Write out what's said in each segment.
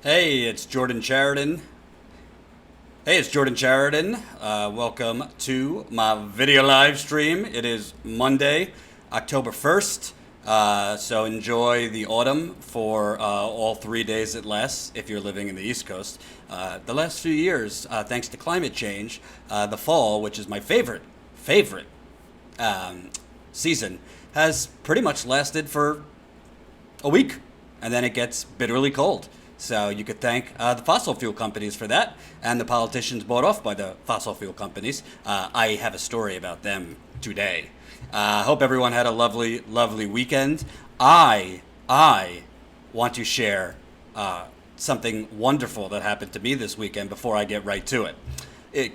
Hey, it's Jordan Sheridan. Hey, it's Jordan Sheridan. Welcome to my video live stream. It is Monday, October 1st. So enjoy the autumn for all 3 days it lasts if you're living in the East Coast. The last few years, thanks to climate change, the fall, which is my favorite um, season, has pretty much lasted for a week, and then it gets bitterly cold. So you could thank the fossil fuel companies for that, and the politicians bought off by the fossil fuel companies. I have a story about them today. Hope everyone had a lovely weekend. I want to share something wonderful that happened to me this weekend before I get right to it.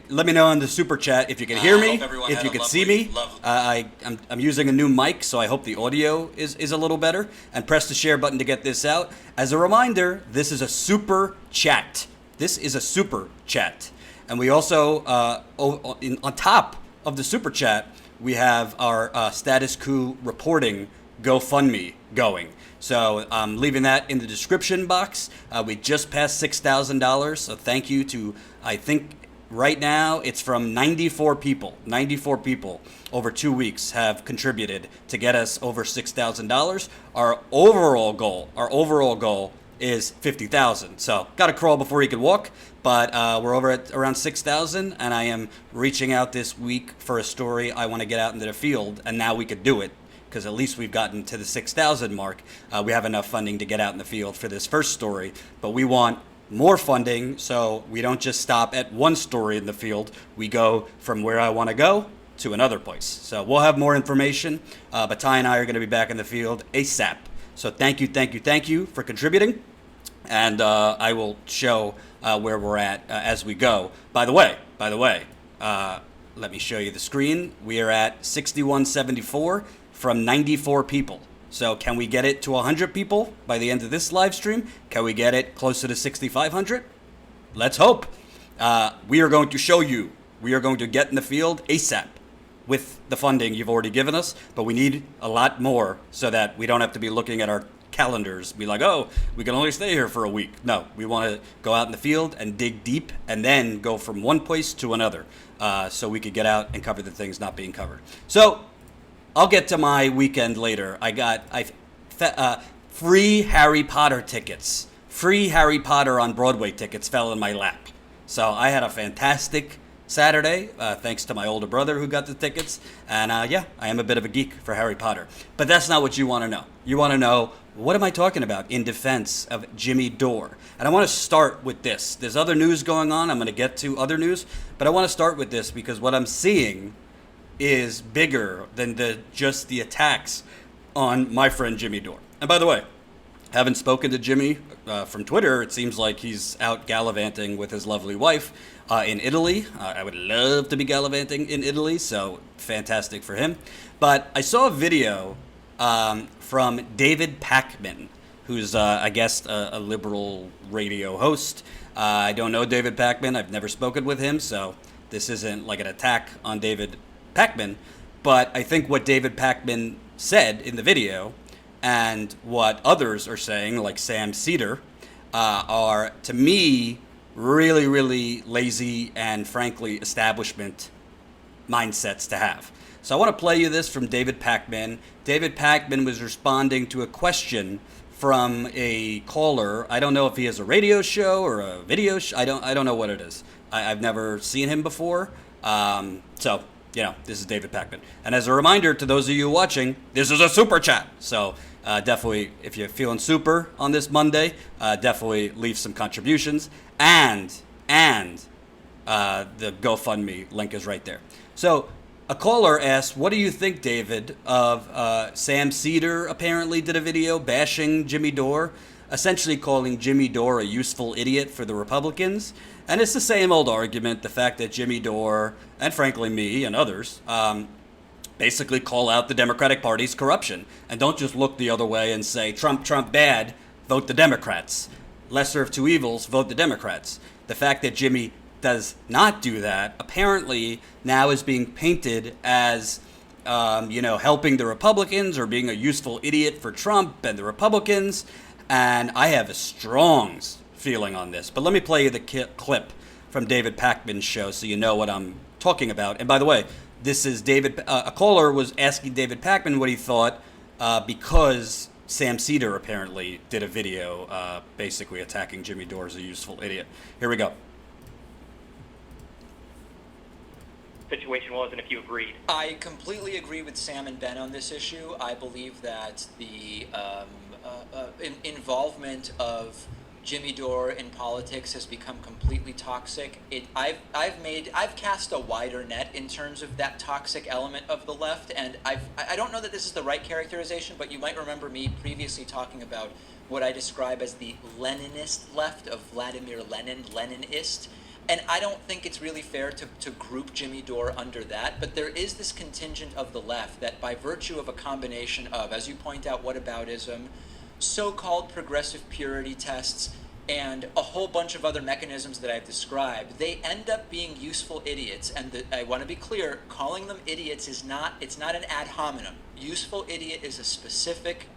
Let me know in the super chat if you can hear me, if you can see me. I'm using a new mic, so I hope the audio is a little better. And press the share button to get this out. As a reminder, this is a super chat. This is a super chat. And we also, on top of the super chat, we have our status coup reporting GoFundMe going. So I'm leaving that in the description box. We just passed $6,000, so thank you to, I think, right now, it's from 94 people. 94 people over 2 weeks have contributed to get us over $6,000. Our overall goal is 50,000. So, got to crawl before you can walk. But we're over at around 6,000, and I am reaching out this week for a story I want to get out into the field, and now we could do it because at least we've gotten to the 6,000 mark. We have enough funding to get out in the field for this first story, but we want more funding, so we don't just stop at one story in the field. We go from where I want to go to another place. So we'll have more information, but Ty and I are going to be back in the field ASAP. So thank you for contributing, and I will show where we're at as we go. By the way, let me show you the screen. We are at 6174 from 94 people. So can we get it to 100 people by the end of this live stream? Can we get it closer to 6,500? Let's hope. We are going to show you. We are going to get in the field ASAP with the funding you've already given us, but we need a lot more so that we don't have to be looking at our calendars, be like, oh, we can only stay here for a week. No, we want to go out in the field and dig deep and then go from one place to another so we could get out and cover the things not being covered. So I'll get to my weekend later. I got free Harry Potter tickets. Free Harry Potter on Broadway tickets fell in my lap. So I had a fantastic Saturday, thanks to my older brother who got the tickets. And I am a bit of a geek for Harry Potter. But that's not what you want to know. You want to know, what am I talking about in defense of Jimmy Dore? And I want to start with this. There's other news going on. I'm going to get to other news. But I want to start with this because what I'm seeing is bigger than just the attacks on my friend Jimmy Dore. And by the way, haven't spoken to Jimmy from Twitter. It seems like he's out gallivanting with his lovely wife in Italy. I would love to be gallivanting in Italy, so fantastic for him. But I saw a video from David Pakman, who's, I guess, a liberal radio host. I don't know David Pakman. I've never spoken with him, so this isn't like an attack on David Pakman, but I think what David Pakman said in the video and what others are saying, like Sam Cedar, are, to me, really lazy and, frankly, establishment mindsets to have. So I want to play you this from David Pakman. David Pakman was responding to a question from a caller. I don't know if he has a radio show or a video show. I don't know what it is. I've never seen him before. This is David Pakman. And as a reminder to those of you watching, this is a super chat. So definitely, if you're feeling super on this Monday, definitely leave some contributions. And the GoFundMe link is right there. So a caller asked, what do you think, David, of Sam Cedar apparently did a video bashing Jimmy Dore, essentially calling Jimmy Dore a useful idiot for the Republicans? And it's the same old argument, the fact that Jimmy Dore, and frankly me and others, basically call out the Democratic Party's corruption. And don't just look the other way and say, Trump bad, vote the Democrats. Lesser of two evils, vote the Democrats. The fact that Jimmy does not do that apparently now is being painted as helping the Republicans or being a useful idiot for Trump and the Republicans. And I have a strong feeling on this. But let me play you the clip from David Pakman's show so you know what I'm talking about. And by the way, this is David. A caller was asking David Pakman what he thought because Sam Seder apparently did a video basically attacking Jimmy Dore as a useful idiot. Here we go. Situation was, and if you agreed. I completely agree with Sam and Ben on this issue. I believe that the involvement of Jimmy Dore in politics has become completely toxic. I've cast a wider net in terms of that toxic element of the left, and I don't know that this is the right characterization, but you might remember me previously talking about what I describe as the Leninist left of Vladimir Lenin, Leninist. And I don't think it's really fair to group Jimmy Dore under that, but there is this contingent of the left that by virtue of a combination of, as you point out, whataboutism, so-called progressive purity tests, and a whole bunch of other mechanisms that I've described, they end up being useful idiots. And I want to be clear, calling them idiots it's not an ad hominem. Useful idiot is a specific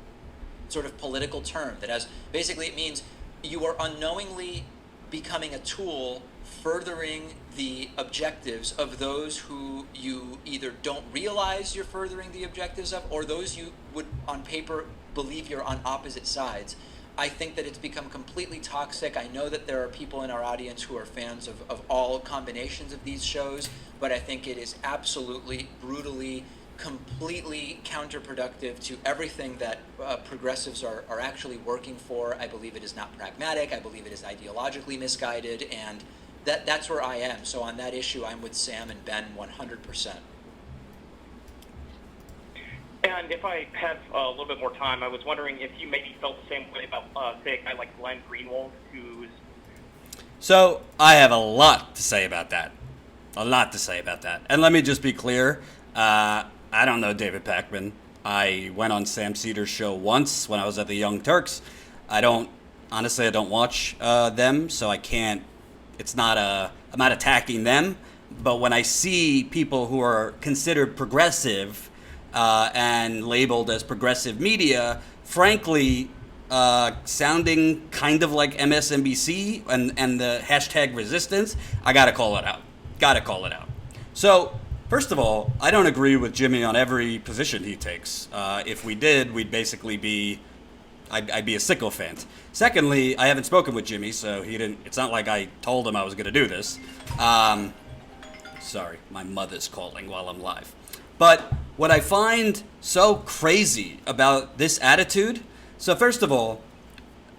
sort of political term that has, basically it means you are unknowingly becoming a tool furthering the objectives of those who you either don't realize you're furthering the objectives of, or those you would on paper believe you're on opposite sides. I think that it's become completely toxic. I know that there are people in our audience who are fans of all combinations of these shows, but I think it is absolutely, brutally, completely counterproductive to everything that progressives are actually working for. I believe it is not pragmatic. I believe it is ideologically misguided, and that's where I am. So on that issue, I'm with Sam and Ben 100%. And if I have a little bit more time, I was wondering if you maybe felt the same way about, say, a guy like Glenn Greenwald, who's... So I have a lot to say about that. And let me just be clear. I don't know David Pakman. I went on Sam Seder's show once when I was at the Young Turks. I don't watch them, so I can't. I'm not attacking them, but when I see people who are considered progressive and labeled as progressive media, frankly, sounding kind of like MSNBC and the hashtag resistance, I gotta call it out. So, first of all, I don't agree with Jimmy on every position he takes. If we did, we'd basically I'd be a sycophant. Secondly, I haven't spoken with Jimmy, so it's not like I told him I was going to do this. Sorry, my mother's calling while I'm live. But what I find so crazy about this attitude, so first of all,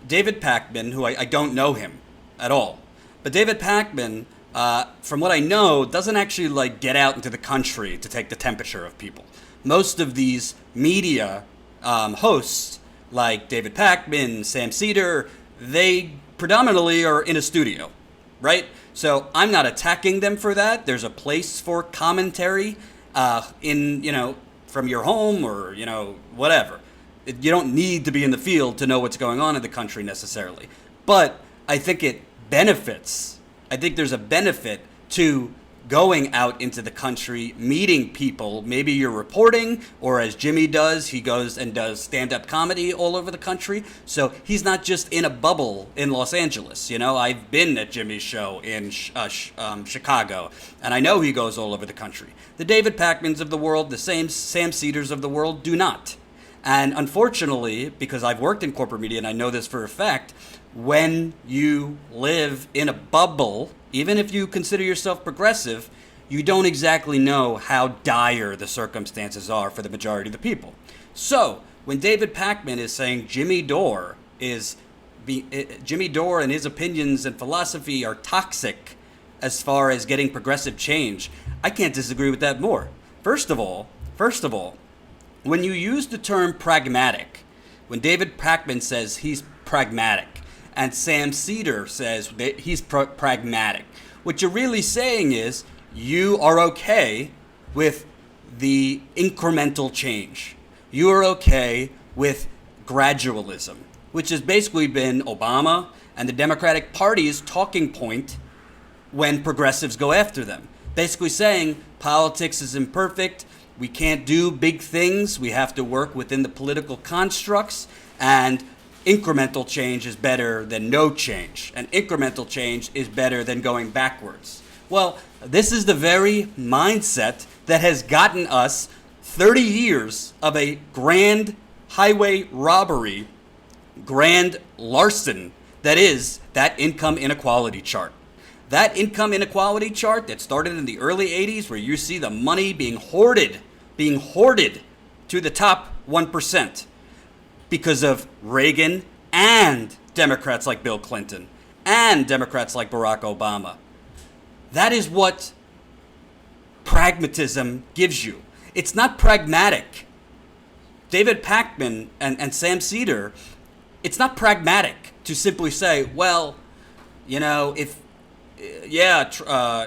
David Pakman, who I don't know him at all, but David Pakman, from what I know, doesn't actually get out into the country to take the temperature of people. Most of these media hosts, like David Pakman, Sam Seder, they predominantly are in a studio, right? So I'm not attacking them for that. There's a place for commentary from your home or, whatever. You don't need to be in the field to know what's going on in the country necessarily. But I think it benefits. I think there's a benefit to going out into the country, meeting people. Maybe you're reporting, or as Jimmy does, he goes and does stand-up comedy all over the country. So he's not just in a bubble in Los Angeles. I've been at Jimmy's show in Chicago, and I know he goes all over the country. The David Pakmans of the world, the same Sam Seders of the world do not. And unfortunately, because I've worked in corporate media and I know this for a fact, when you live in a bubble, even if you consider yourself progressive, you don't exactly know how dire the circumstances are for the majority of the people. So when David Pakman is saying Jimmy Dore and his opinions and philosophy are toxic as far as getting progressive change, I can't disagree with that more. First of all, when you use the term pragmatic, when David Pakman says he's pragmatic, and Sam Seder says that he's pragmatic, what you're really saying is you are okay with the incremental change. You are okay with gradualism, which has basically been Obama and the Democratic Party's talking point when progressives go after them. Basically saying politics is imperfect, we can't do big things, we have to work within the political constructs, and incremental change is better than no change, and incremental change is better than going backwards. Well, this is the very mindset that has gotten us 30 years of a grand highway robbery, grand larceny, that is that income inequality chart. That income inequality chart that started in the early 80s, where you see the money being hoarded to the top 1% because of Reagan and Democrats like Bill Clinton and Democrats like Barack Obama. That is what pragmatism gives you. It's not pragmatic. David Pakman and Sam Seder, it's not pragmatic to simply say, well,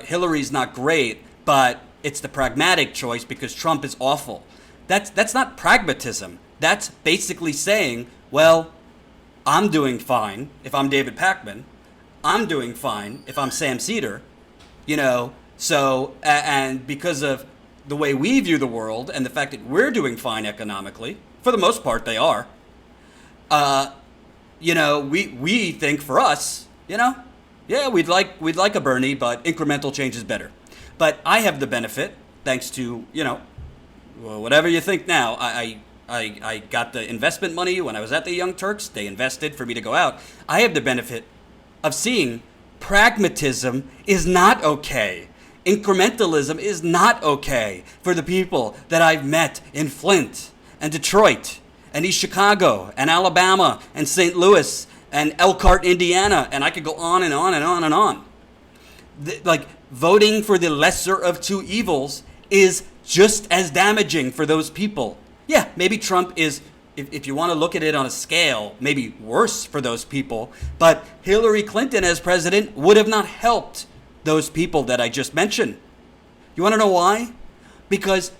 Hillary's not great, but it's the pragmatic choice because Trump is awful. That's not pragmatism. That's basically saying, well, I'm doing fine if I'm David Pakman. I'm doing fine if I'm Sam Seder. And because of the way we view the world and the fact that we're doing fine economically, for the most part they are, we think for us, we'd like a Bernie, but incremental change is better. But I have the benefit, thanks to, whatever you think now, I got the investment money when I was at the Young Turks. They invested for me to go out. I have the benefit of seeing pragmatism is not okay. Incrementalism is not okay for the people that I've met in Flint and Detroit and East Chicago and Alabama and St. Louis and Elkhart, Indiana, and I could go on and on and on and on. Voting for the lesser of two evils is just as damaging for those people. Yeah, maybe Trump is, if you want to look at it on a scale, maybe worse for those people, but Hillary Clinton as president would have not helped those people that I just mentioned. You want to know why? Because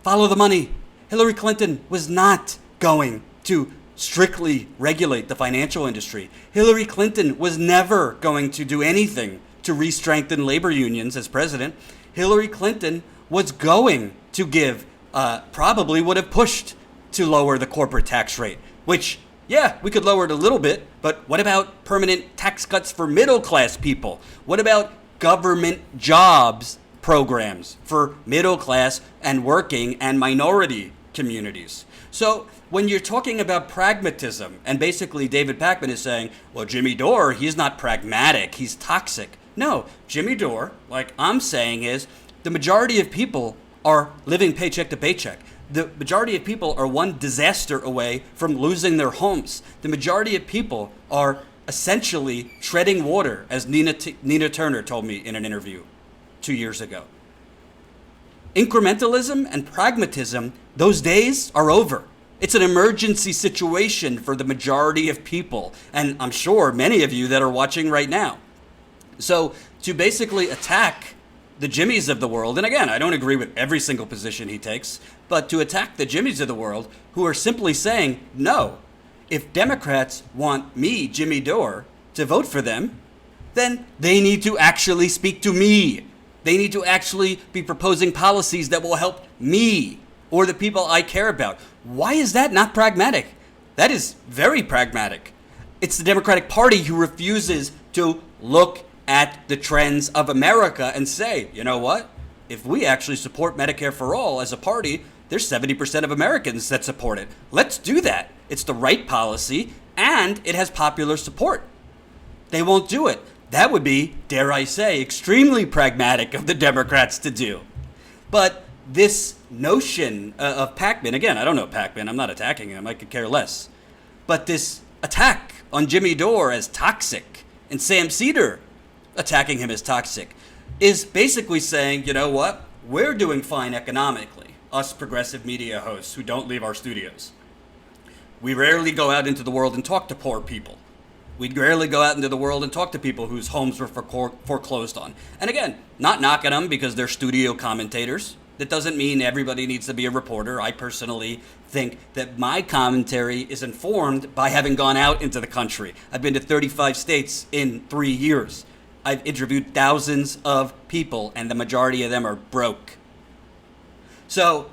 follow the money. Hillary Clinton was not going to strictly regulate the financial industry. Hillary Clinton was never going to do anything to re-strengthen labor unions as president. Hillary Clinton was going to give, probably would have pushed to lower the corporate tax rate, which, yeah, we could lower it a little bit, but what about permanent tax cuts for middle-class people? What about government jobs programs for middle-class and working and minority communities? So when you're talking about pragmatism, and basically David Pakman is saying, well, Jimmy Dore, he's not pragmatic, he's toxic. No, Jimmy Dore, like I'm saying, is the majority of people are living paycheck to paycheck. The majority of people are one disaster away from losing their homes. The majority of people are essentially treading water, as Nina Turner told me in an interview 2 years ago. Incrementalism and pragmatism, those days are over. It's an emergency situation for the majority of people, and I'm sure many of you that are watching right now. So to basically attack the Jimmys of the world, and again, I don't agree with every single position he takes, but to attack the Jimmys of the world who are simply saying, no, if Democrats want me, Jimmy Dore, to vote for them, then they need to actually speak to me. They need to actually be proposing policies that will help me or the people I care about. Why is that not pragmatic? That is very pragmatic. It's the Democratic Party who refuses to look at the trends of America and say, you know what? If we actually support Medicare for all as a party, there's 70% of Americans that support it. Let's do that. It's the right policy and it has popular support. They won't do it. That would be, dare I say, extremely pragmatic of the Democrats to do. But this notion of Pakman, again, I don't know Pakman, I'm not attacking him, I could care less. But this attack on Jimmy Dore as toxic and Sam Seder attacking him as toxic is basically saying, you know what, we're doing fine economically, us progressive media hosts who don't leave our studios. We rarely go out into the world and talk to poor people. We rarely go out into the world and talk to people whose homes were foreclosed on. And again, not knocking them because they're studio commentators. That doesn't mean everybody needs to be a reporter. I personally think that my commentary is informed by having gone out into the country. I've been to 35 states in 3 years. I've interviewed thousands of people, and the majority of them are broke. So,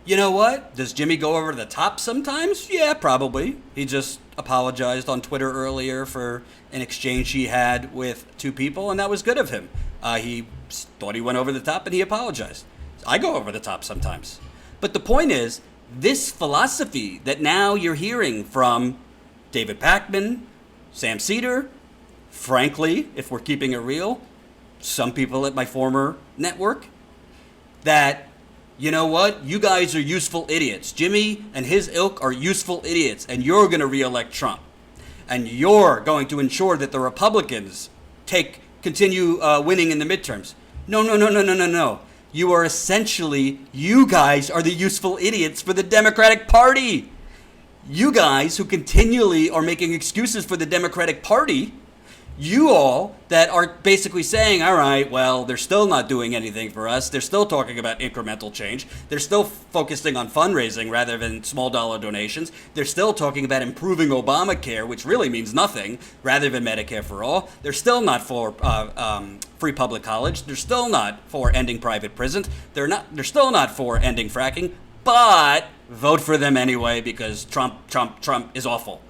you know what? Does Jimmy go over the top sometimes? Yeah, probably. He just apologized on Twitter earlier for an exchange he had with two people, and that was good of him. He thought he went over the top, and he apologized. I go over the top sometimes. But the point is, this philosophy that now you're hearing from David Pakman, Sam Seder, frankly, if we're keeping it real, some people at my former network, that, you know what, you guys are useful idiots. Jimmy and his ilk are useful idiots, and you're going to reelect Trump. And you're going to ensure that the Republicans continue winning in the midterms. No. You are essentially, you guys are the useful idiots for the Democratic Party. You guys who continually are making excuses for the Democratic Party, you all that are basically saying, all right, well, they're still not doing anything for us. They're still talking about incremental change. They're still focusing on fundraising rather than small dollar donations. They're still talking about improving Obamacare, which really means nothing, rather than Medicare for all. They're still not for free public college. They're still not for ending private prisons. They're still not for ending fracking, but vote for them anyway because Trump is awful.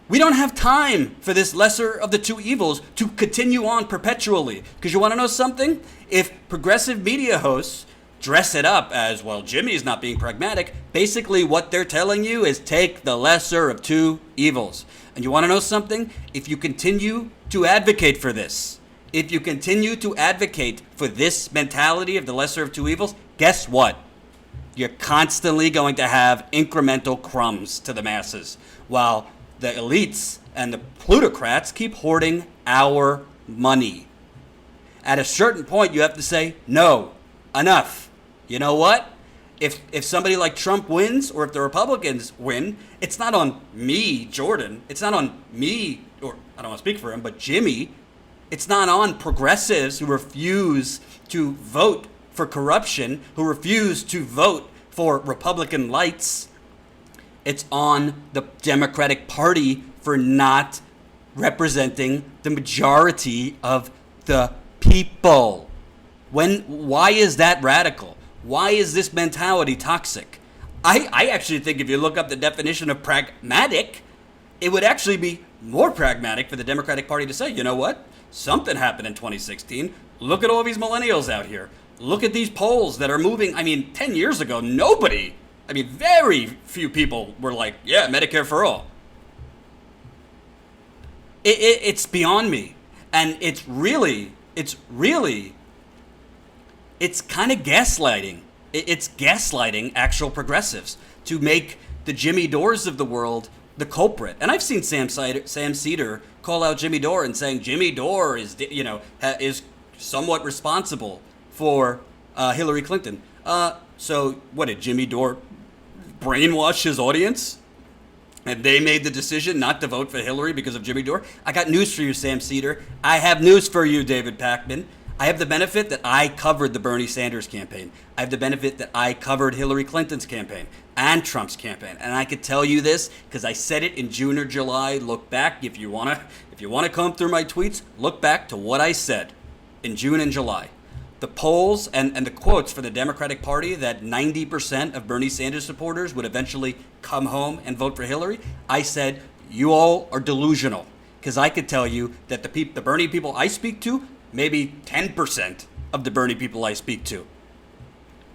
We don't have time for this lesser of the two evils to continue on perpetually. Because you want to know something? If progressive media hosts dress it up as, well, Jimmy's not being pragmatic, basically what they're telling you is take the lesser of two evils. And you want to know something? If you continue to advocate for this, if you continue to advocate for this mentality of the lesser of two evils, guess what? You're constantly going to have incremental crumbs to the masses, while the elites and the plutocrats keep hoarding our money. At a certain point, you have to say, no, enough. You know what? If somebody like Trump wins, or if the Republicans win, it's not on me, Jordan. It's not on me, or I don't want to speak for him, but Jimmy. It's not on progressives who refuse to vote for corruption, who refuse to vote for Republican lights. It's on the Democratic Party for not representing the majority of the people. Why is that radical? Why is this mentality toxic? I actually think if you look up the definition of pragmatic, it would actually be more pragmatic for the Democratic Party to say, you know what? Something happened in 2016. Look at all these millennials out here. Look at these polls that are moving. 10 years ago, very few people were like, yeah, Medicare for all. It's beyond me. And it's kind of gaslighting. It's gaslighting actual progressives to make the Jimmy Dores of the world the culprit. And I've seen Sam Seder call out Jimmy Dore and saying Jimmy Dore is somewhat responsible for Hillary Clinton. So what, did Jimmy Dore brainwash his audience? And they made the decision not to vote for Hillary because of Jimmy Dore? I got news for you, Sam Seder. I have news for you, David Pakman. I have the benefit that I covered the Bernie Sanders campaign. I have the benefit that I covered Hillary Clinton's campaign and Trump's campaign. And I could tell you this because I said it in June or July. Look back if you want to comb through my tweets. Look back to what I said in June and July. The polls and the quotes for the Democratic Party that 90% of Bernie Sanders supporters would eventually come home and vote for Hillary. I said, you all are delusional, because I could tell you that the Bernie people I speak to, maybe 10% of the Bernie people I speak to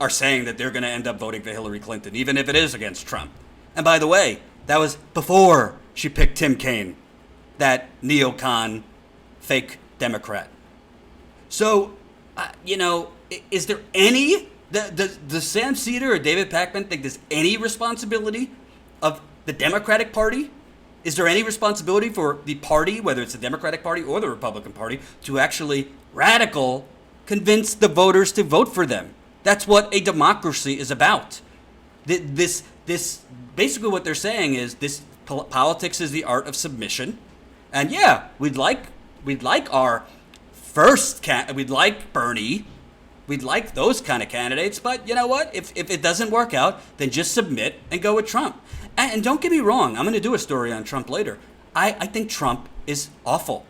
are saying that they're going to end up voting for Hillary Clinton, even if it is against Trump. And by the way, that was before she picked Tim Kaine, that neocon fake Democrat. So, is there any, does Sam Seder or David Pakman think there's any responsibility of the Democratic Party? Is there any responsibility for the party, whether it's the Democratic Party or the Republican Party, to actually convince the voters to vote for them? That's what a democracy is about. This basically what they're saying is this politics is the art of submission. And yeah, we'd like our we'd like Bernie, we'd like those kind of candidates, but you know what? If it doesn't work out, then just submit and go with Trump. And don't get me wrong, I'm going to do a story on Trump later. I think Trump is awful.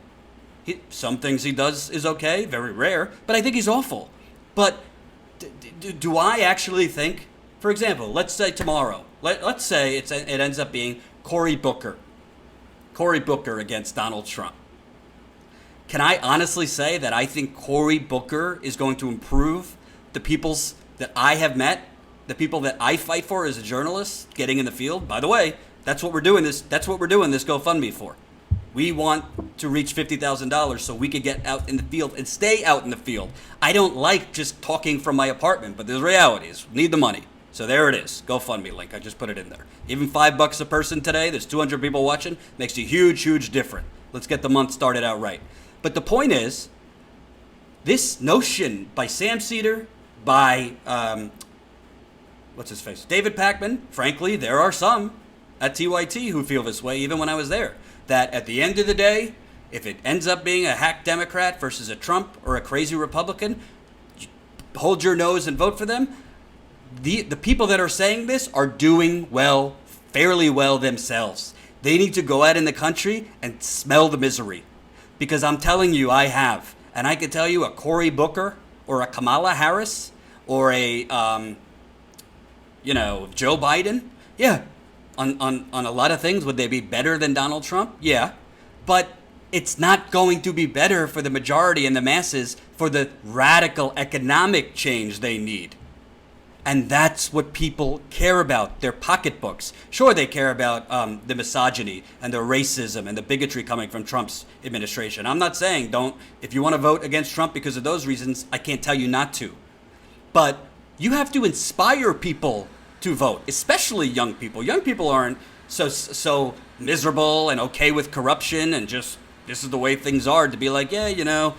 Some things he does is okay, very rare, but I think he's awful. But do I actually think, for example, let's say tomorrow, let's say it ends up being Cory Booker Cory Booker against Donald Trump. Can I honestly say that I think Cory Booker is going to improve the peoples that I have met, the people that I fight for as a journalist, getting in the field? By the way, that's what we're doing this GoFundMe for. We want to reach $50,000 so we could get out in the field and stay out in the field. I don't like just talking from my apartment, but there's realities. Need the money. So there it is. GoFundMe link. I just put it in there. Even $5 a person today, there's 200 people watching, makes a huge, huge difference. Let's get the month started out right. But the point is, this notion by Sam Cedar, by, what's his face? David Pakman, frankly, there are some at TYT who feel this way, even when I was there. That at the end of the day, if it ends up being a hack Democrat versus a Trump or a crazy Republican, hold your nose and vote for them. The people that are saying this are doing well, fairly well themselves. They need to go out in the country and smell the misery. Because I'm telling you, I have. And I could tell you a Cory Booker or a Kamala Harris or a, Joe Biden. Yeah. On a lot of things, would they be better than Donald Trump? Yeah. But it's not going to be better for the majority and the masses for the radical economic change they need. And that's what people care about, their pocketbooks. Sure, they care about the misogyny and the racism and the bigotry coming from Trump's administration. I'm not saying if you want to vote against Trump because of those reasons, I can't tell you not to. But you have to inspire people to vote, especially young people. Young people aren't so miserable and okay with corruption and just this is the way things are to be like, yeah,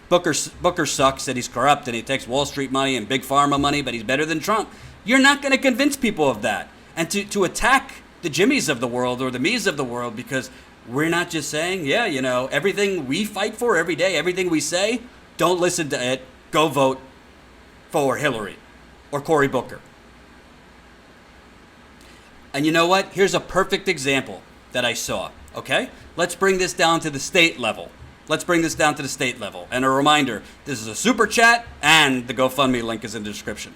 Booker sucks and he's corrupt and he takes Wall Street money and big pharma money, but he's better than Trump. You're not going to convince people of that. And to attack the Jimmys of the world or the me's of the world because we're not just saying, everything we fight for every day, everything we say, don't listen to it. Go vote for Hillary or Cory Booker. And you know what? Here's a perfect example that I saw, okay? Let's bring this down to the state level. And a reminder, this is a super chat and the GoFundMe link is in the description.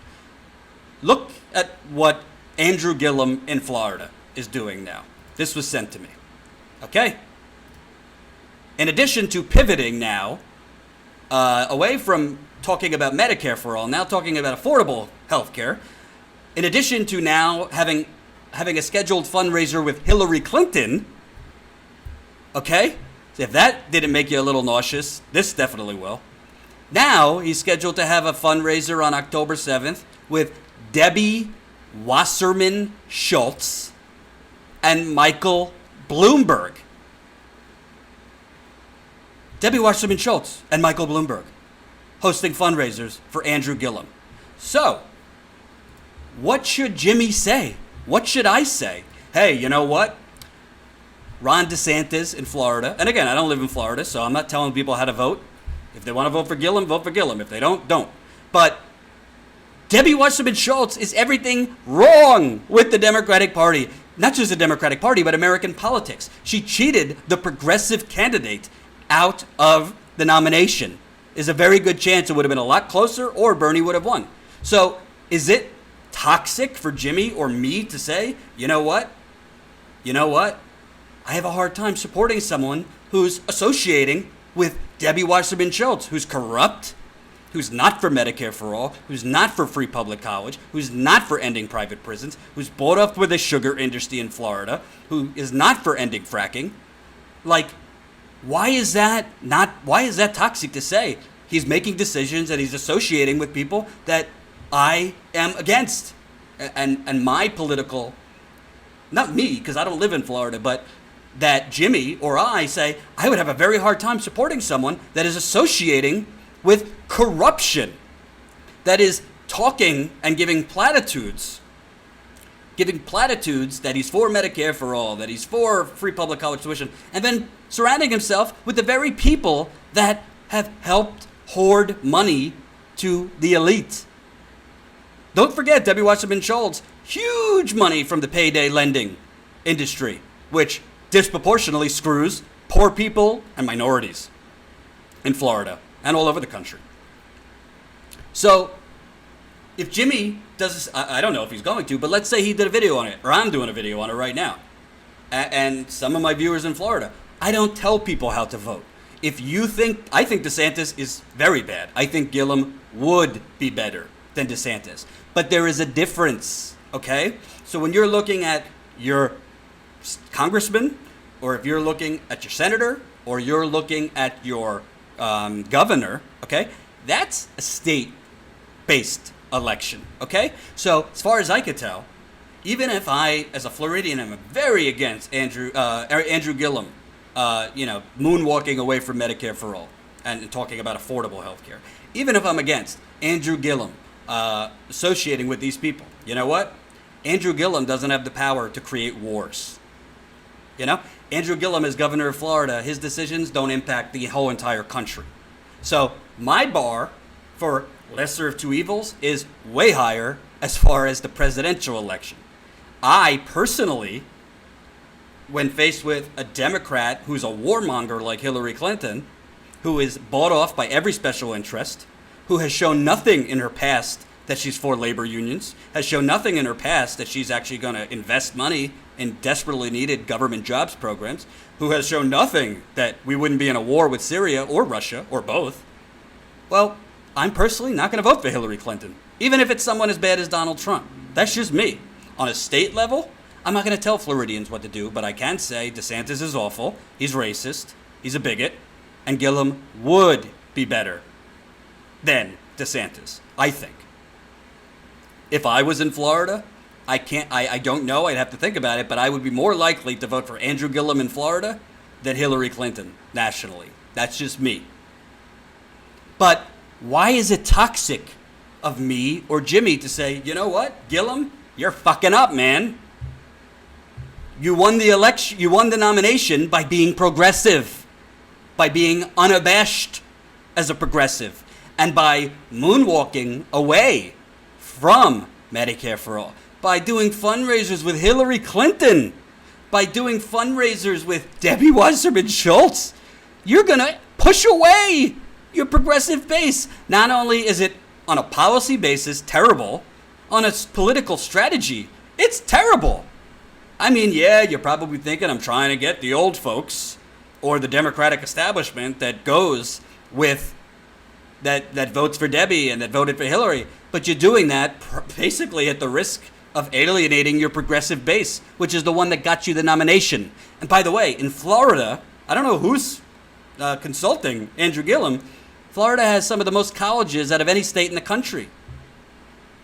Look at what Andrew Gillum in Florida is doing now. This was sent to me, okay? In addition to pivoting now away from talking about Medicare for all, now talking about affordable health care, in addition to now having a scheduled fundraiser with Hillary Clinton, okay? If that didn't make you a little nauseous, this definitely will. Now he's scheduled to have a fundraiser on October 7th with Debbie Wasserman Schultz and Michael Bloomberg. Debbie Wasserman Schultz and Michael Bloomberg hosting fundraisers for Andrew Gillum. So, what should Jimmy say? What should I say? Hey, you know what? Ron DeSantis in Florida, and again, I don't live in Florida, so I'm not telling people how to vote. If they want to vote for Gillum, vote for Gillum. If they don't, don't. But Debbie Wasserman Schultz is everything wrong with the Democratic Party. Not just the Democratic Party, but American politics. She cheated the progressive candidate out of the nomination. There's a very good chance it would have been a lot closer or Bernie would have won. So is it toxic for Jimmy or me to say, you know what? I have a hard time supporting someone who's associating with Debbie Wasserman Schultz, who's corrupt, who's not for Medicare for all, who's not for free public college, who's not for ending private prisons, who's bought up with the sugar industry in Florida, who is not for ending fracking. Like, why is that toxic to say? He's making decisions and he's associating with people that I am against. And my political, not me, because I don't live in Florida, but that Jimmy or I say, I would have a very hard time supporting someone that is associating with corruption, that is talking and giving platitudes that he's for Medicare for all, that he's for free public college tuition, and then surrounding himself with the very people that have helped hoard money to the elite. Don't forget Debbie Wasserman Schultz, huge money from the payday lending industry, which disproportionately screws poor people and minorities in Florida and all over the country. So if Jimmy does this, I don't know if he's going to, but let's say he did a video on it, or I'm doing a video on it right now. and some of my viewers in Florida, I don't tell people how to vote. If you think, I think DeSantis is very bad. I think Gillum would be better than DeSantis. But there is a difference, okay? So when you're looking at your congressman, or if you're looking at your senator, or you're looking at your governor, okay? That's a state-based election, okay? So as far as I could tell, even if I, as a Floridian, am very against Andrew Gillum, moonwalking away from Medicare for all and talking about affordable health care. Even if I'm against Andrew Gillum associating with these people, you know what? Andrew Gillum doesn't have the power to create wars. You know? Andrew Gillum is governor of Florida. His decisions don't impact the whole entire country. So my bar for lesser of two evils is way higher as far as the presidential election. I personally, when faced with a Democrat who's a warmonger like Hillary Clinton, who is bought off by every special interest, who has shown nothing in her past that she's for labor unions, has shown nothing in her past that she's actually going to invest money in desperately needed government jobs programs, who has shown nothing that we wouldn't be in a war with Syria or Russia or both, well, I'm personally not going to vote for Hillary Clinton, even if it's someone as bad as Donald Trump. That's just me. On a state level, I'm not going to tell Floridians what to do, but I can say DeSantis is awful, he's racist, he's a bigot, and Gillum would be better than DeSantis, I think. If I was in Florida, I don't know, I'd have to think about it, but I would be more likely to vote for Andrew Gillum in Florida than Hillary Clinton nationally. That's just me. But why is it toxic of me or Jimmy to say, you know what, Gillum, you're fucking up, man. You won the election, you won the nomination by being progressive, by being unabashed as a progressive, and by moonwalking away from Medicare for all, by doing fundraisers with Hillary Clinton, by doing fundraisers with Debbie Wasserman Schultz. You're going to push away your progressive base. Not only is it on a policy basis terrible, on a political strategy, it's terrible. I mean, yeah, you're probably thinking I'm trying to get the old folks or the Democratic establishment that goes with that votes for Debbie and that voted for Hillary, but you're doing that basically at the risk of alienating your progressive base, which is the one that got you the nomination. And by the way, in Florida, I don't know who's consulting Andrew Gillum. Florida has some of the most colleges out of any state in the country.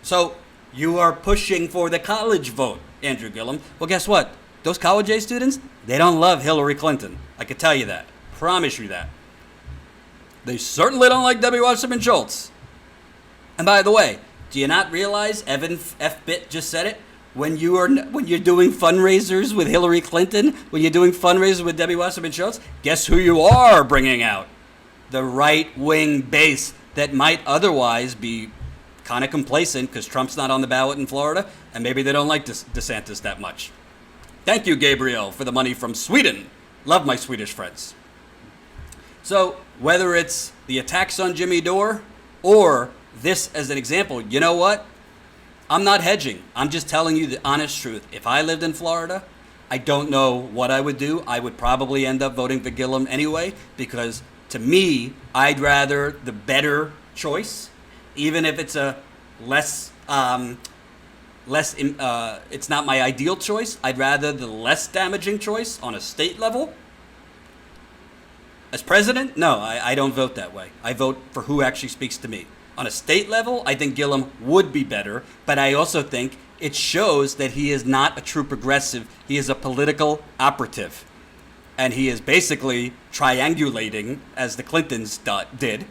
So you are pushing for the college vote, Andrew Gillum. Well, guess what? Those college age students, they don't love Hillary Clinton. I can tell you that. Promise you that. They certainly don't like Debbie Wasserman Schultz. And by the way, do you not realize Evan F. Bitt just said it? When you're doing fundraisers with Hillary Clinton, when you're doing fundraisers with Debbie Wasserman Schultz, guess who you are bringing out? The right-wing base that might otherwise be kind of complacent because Trump's not on the ballot in Florida, and maybe they don't like DeSantis that much. Thank you, Gabriel, for the money from Sweden. Love my Swedish friends. So whether it's the attacks on Jimmy Dore or this as an example, you know what? I'm not hedging. I'm just telling you the honest truth. If I lived in Florida, I don't know what I would do. I would probably end up voting for Gillum anyway, because to me, I'd rather the better choice, even if it's a it's not my ideal choice. I'd rather the less damaging choice on a state level. As president, no, I don't vote that way. I vote for who actually speaks to me. On a state level, I think Gillum would be better, but I also think it shows that he is not a true progressive. He is a political operative. And he is basically triangulating, as the Clintons did,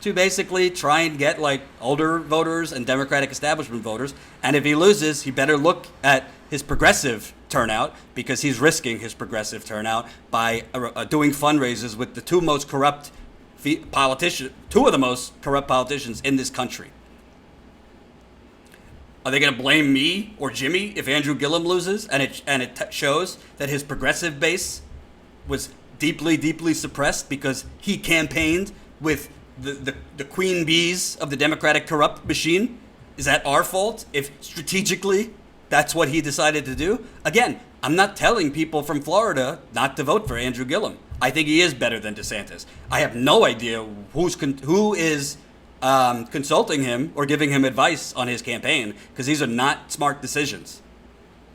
to basically try and get like older voters and Democratic establishment voters. And if he loses, he better look at his progressive turnout, because he's risking his progressive turnout by doing fundraisers with the two of the most corrupt politicians in this country. Are they going to blame me or Jimmy if Andrew Gillum loses and it shows that his progressive base was deeply, deeply suppressed because he campaigned with the queen bees of the Democratic corrupt machine? Is that our fault if strategically that's what he decided to do? Again, I'm not telling people from Florida not to vote for Andrew Gillum. I think he is better than DeSantis. I have no idea who is consulting him or giving him advice on his campaign, because these are not smart decisions.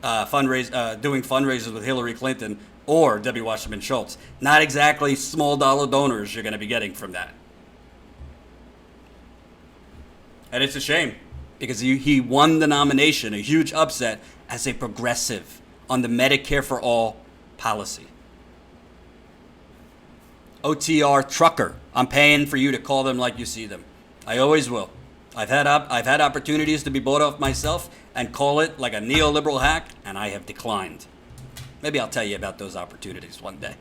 Doing fundraisers with Hillary Clinton or Debbie Wasserman Schultz. Not exactly small dollar donors you're going to be getting from that. And it's a shame, because he won the nomination, a huge upset, as a progressive on the Medicare for All policy. OTR trucker. I'm paying for you to call them like you see them. I always will. I've had opportunities to be bought off myself and call it like a neoliberal hack, and I have declined. Maybe I'll tell you about those opportunities one day.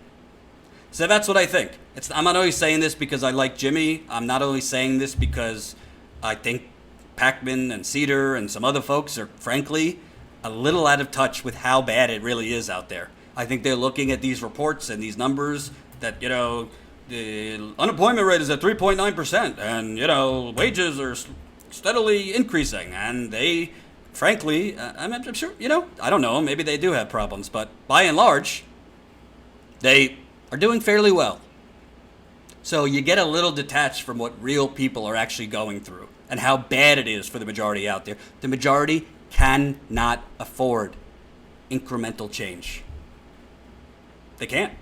So that's what I think. I'm not only saying this because I like Jimmy. I'm not only saying this because I think Packman and Cedar and some other folks are, frankly, a little out of touch with how bad it really is out there. I think they're looking at these reports and these numbers that, the unemployment rate is at 3.9%, and, wages are steadily increasing, and they, frankly, I'm sure, I don't know, maybe they do have problems, but by and large, they are doing fairly well. So you get a little detached from what real people are actually going through and how bad it is for the majority out there. The majority cannot afford incremental change. They can't.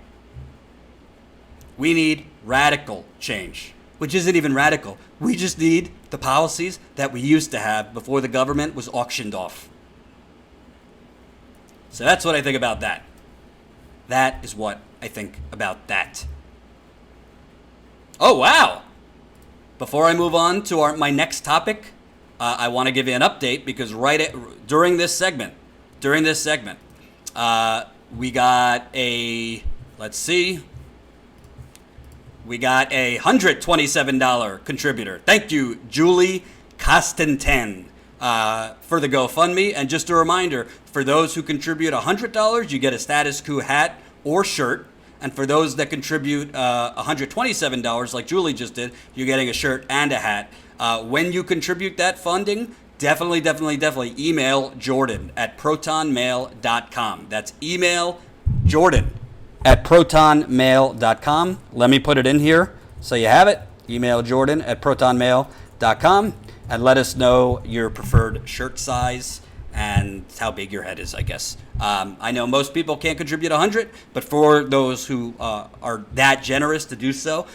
We need radical change, which isn't even radical. We just need the policies that we used to have before the government was auctioned off. So that's what I think about that. That is what I think about that. Oh, wow. Before I move on to my next topic, I want to give you an update, because during this segment, we got a $127 contributor. Thank you, Julie Costantin, for the GoFundMe. And just a reminder, for those who contribute $100, you get a Status Quo hat or shirt. And for those that contribute $127, like Julie just did, you're getting a shirt and a hat. When you contribute that funding, definitely email Jordan at protonmail.com. That's email Jordan at protonmail.com. Let me put it in here so you have it. Email Jordan at protonmail.com and let us know your preferred shirt size and how big your head is, I guess. I know most people can't contribute 100, but for those who are that generous to do so,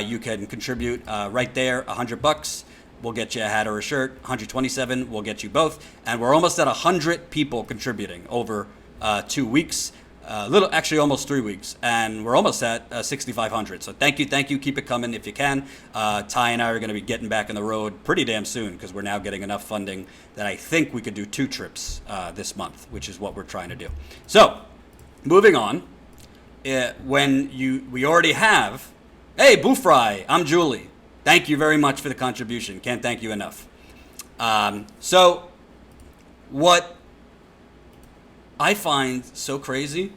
you can contribute right there, $100. We'll get you a hat or a shirt. 127, we'll get you both. And we're almost at 100 people contributing over 2 weeks. Almost 3 weeks, and we're almost at 6,500. So thank you. Keep it coming if you can. Ty and I are going to be getting back on the road pretty damn soon, because we're now getting enough funding that I think we could do 2 trips this month, which is what we're trying to do. So, moving on. We already have, hey, Boo Fry, I'm Julie. Thank you very much for the contribution. Can't thank you enough. So, what I find so crazy,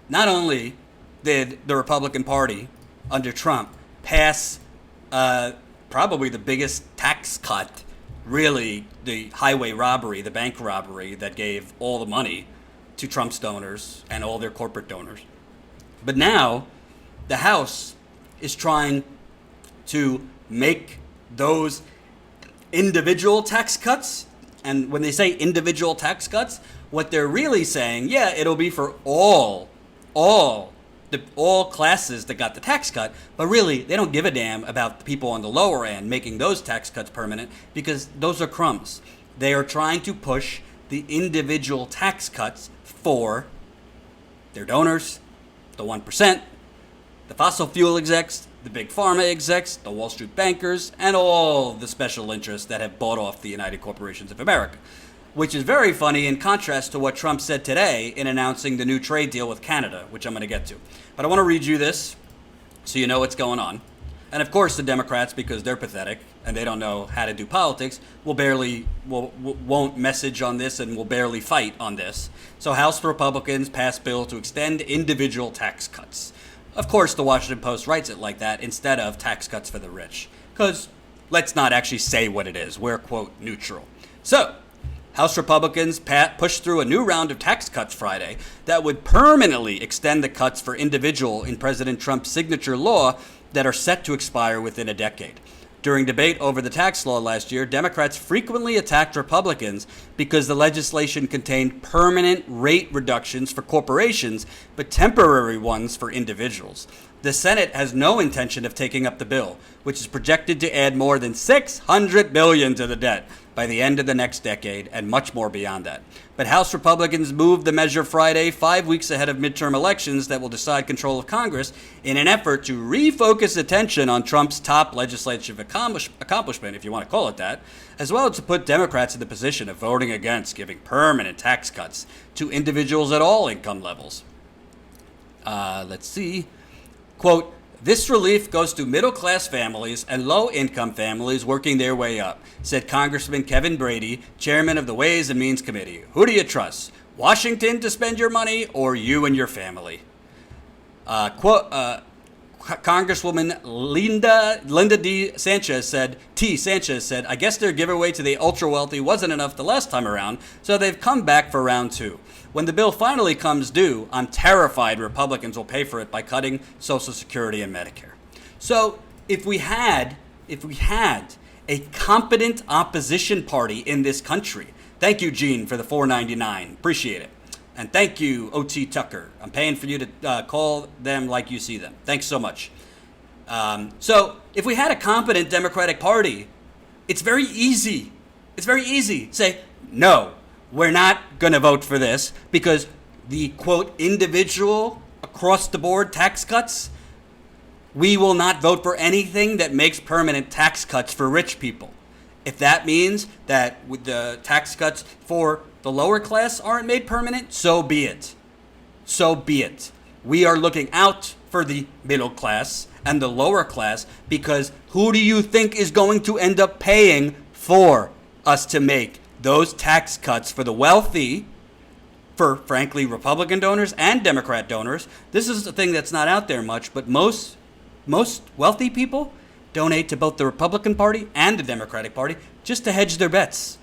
not only did the Republican Party under Trump pass probably the biggest tax cut, really the highway robbery, the bank robbery that gave all the money to Trump's donors and all their corporate donors. But now the House is trying to make those individual tax cuts. And when they say individual tax cuts, what they're really saying, yeah, it'll be for all classes that got the tax cut, but really they don't give a damn about the people on the lower end making those tax cuts permanent, because those are crumbs. They are trying to push the individual tax cuts for their donors, the 1%, the fossil fuel execs, the big pharma execs, the Wall Street bankers, and all the special interests that have bought off the United Corporations of America. Which is very funny in contrast to what Trump said today in announcing the new trade deal with Canada, which I'm going to get to. But I want to read you this so you know what's going on. And of course, the Democrats, because they're pathetic and they don't know how to do politics, won't message on this and will barely fight on this. So House Republicans passed bill to extend individual tax cuts. Of course, the Washington Post writes it like that instead of tax cuts for the rich. Because let's not actually say what it is. We're, quote, neutral. So House Republicans pushed through a new round of tax cuts Friday that would permanently extend the cuts for individual in President Trump's signature law that are set to expire within a decade. During debate over the tax law last year, Democrats frequently attacked Republicans because the legislation contained permanent rate reductions for corporations, but temporary ones for individuals. The Senate has no intention of taking up the bill, which is projected to add more than $600 billion to the debt by the end of the next decade and much more beyond that. But House Republicans moved the measure Friday, 5 weeks ahead of midterm elections that will decide control of Congress, in an effort to refocus attention on Trump's top legislative accomplishment, if you want to call it that, as well as to put Democrats in the position of voting against giving permanent tax cuts to individuals at all income levels. Let's see. Quote, "This relief goes to middle-class families and low-income families working their way up," said Congressman Kevin Brady, chairman of the Ways and Means Committee. "Who do you trust, Washington to spend your money or you and your family?" Congresswoman Linda Sanchez said, "I guess their giveaway to the ultra-wealthy wasn't enough the last time around, so they've come back for round two. When the bill finally comes due, I'm terrified Republicans will pay for it by cutting Social Security and Medicare." So if we had a competent opposition party in this country, thank you, Gene, for the $4.99. Appreciate it. And thank you, O.T. Tucker. I'm paying for you to call them like you see them. Thanks so much. So if we had a competent Democratic Party, it's very easy. It's very easy to say, no, we're not going to vote for this because the, quote, individual across-the-board tax cuts, we will not vote for anything that makes permanent tax cuts for rich people. If that means that with the tax cuts for the lower class aren't made permanent, so be it. So be it. We are looking out for the middle class and the lower class because who do you think is going to end up paying for us to make those tax cuts for the wealthy, for, frankly, Republican donors and Democrat donors? This is the thing that's not out there much, but most wealthy people donate to both the Republican Party and the Democratic Party just to hedge their bets.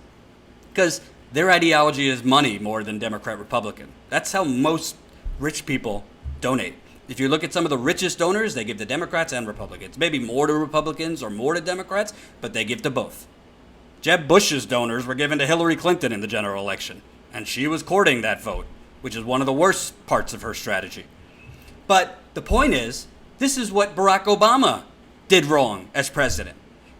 Because their ideology is money more than Democrat-Republican. That's how most rich people donate. If you look at some of the richest donors, they give to Democrats and Republicans. Maybe more to Republicans or more to Democrats, but they give to both. Jeb Bush's donors were given to Hillary Clinton in the general election, and she was courting that vote, which is one of the worst parts of her strategy. But the point is, this is what Barack Obama did wrong as president.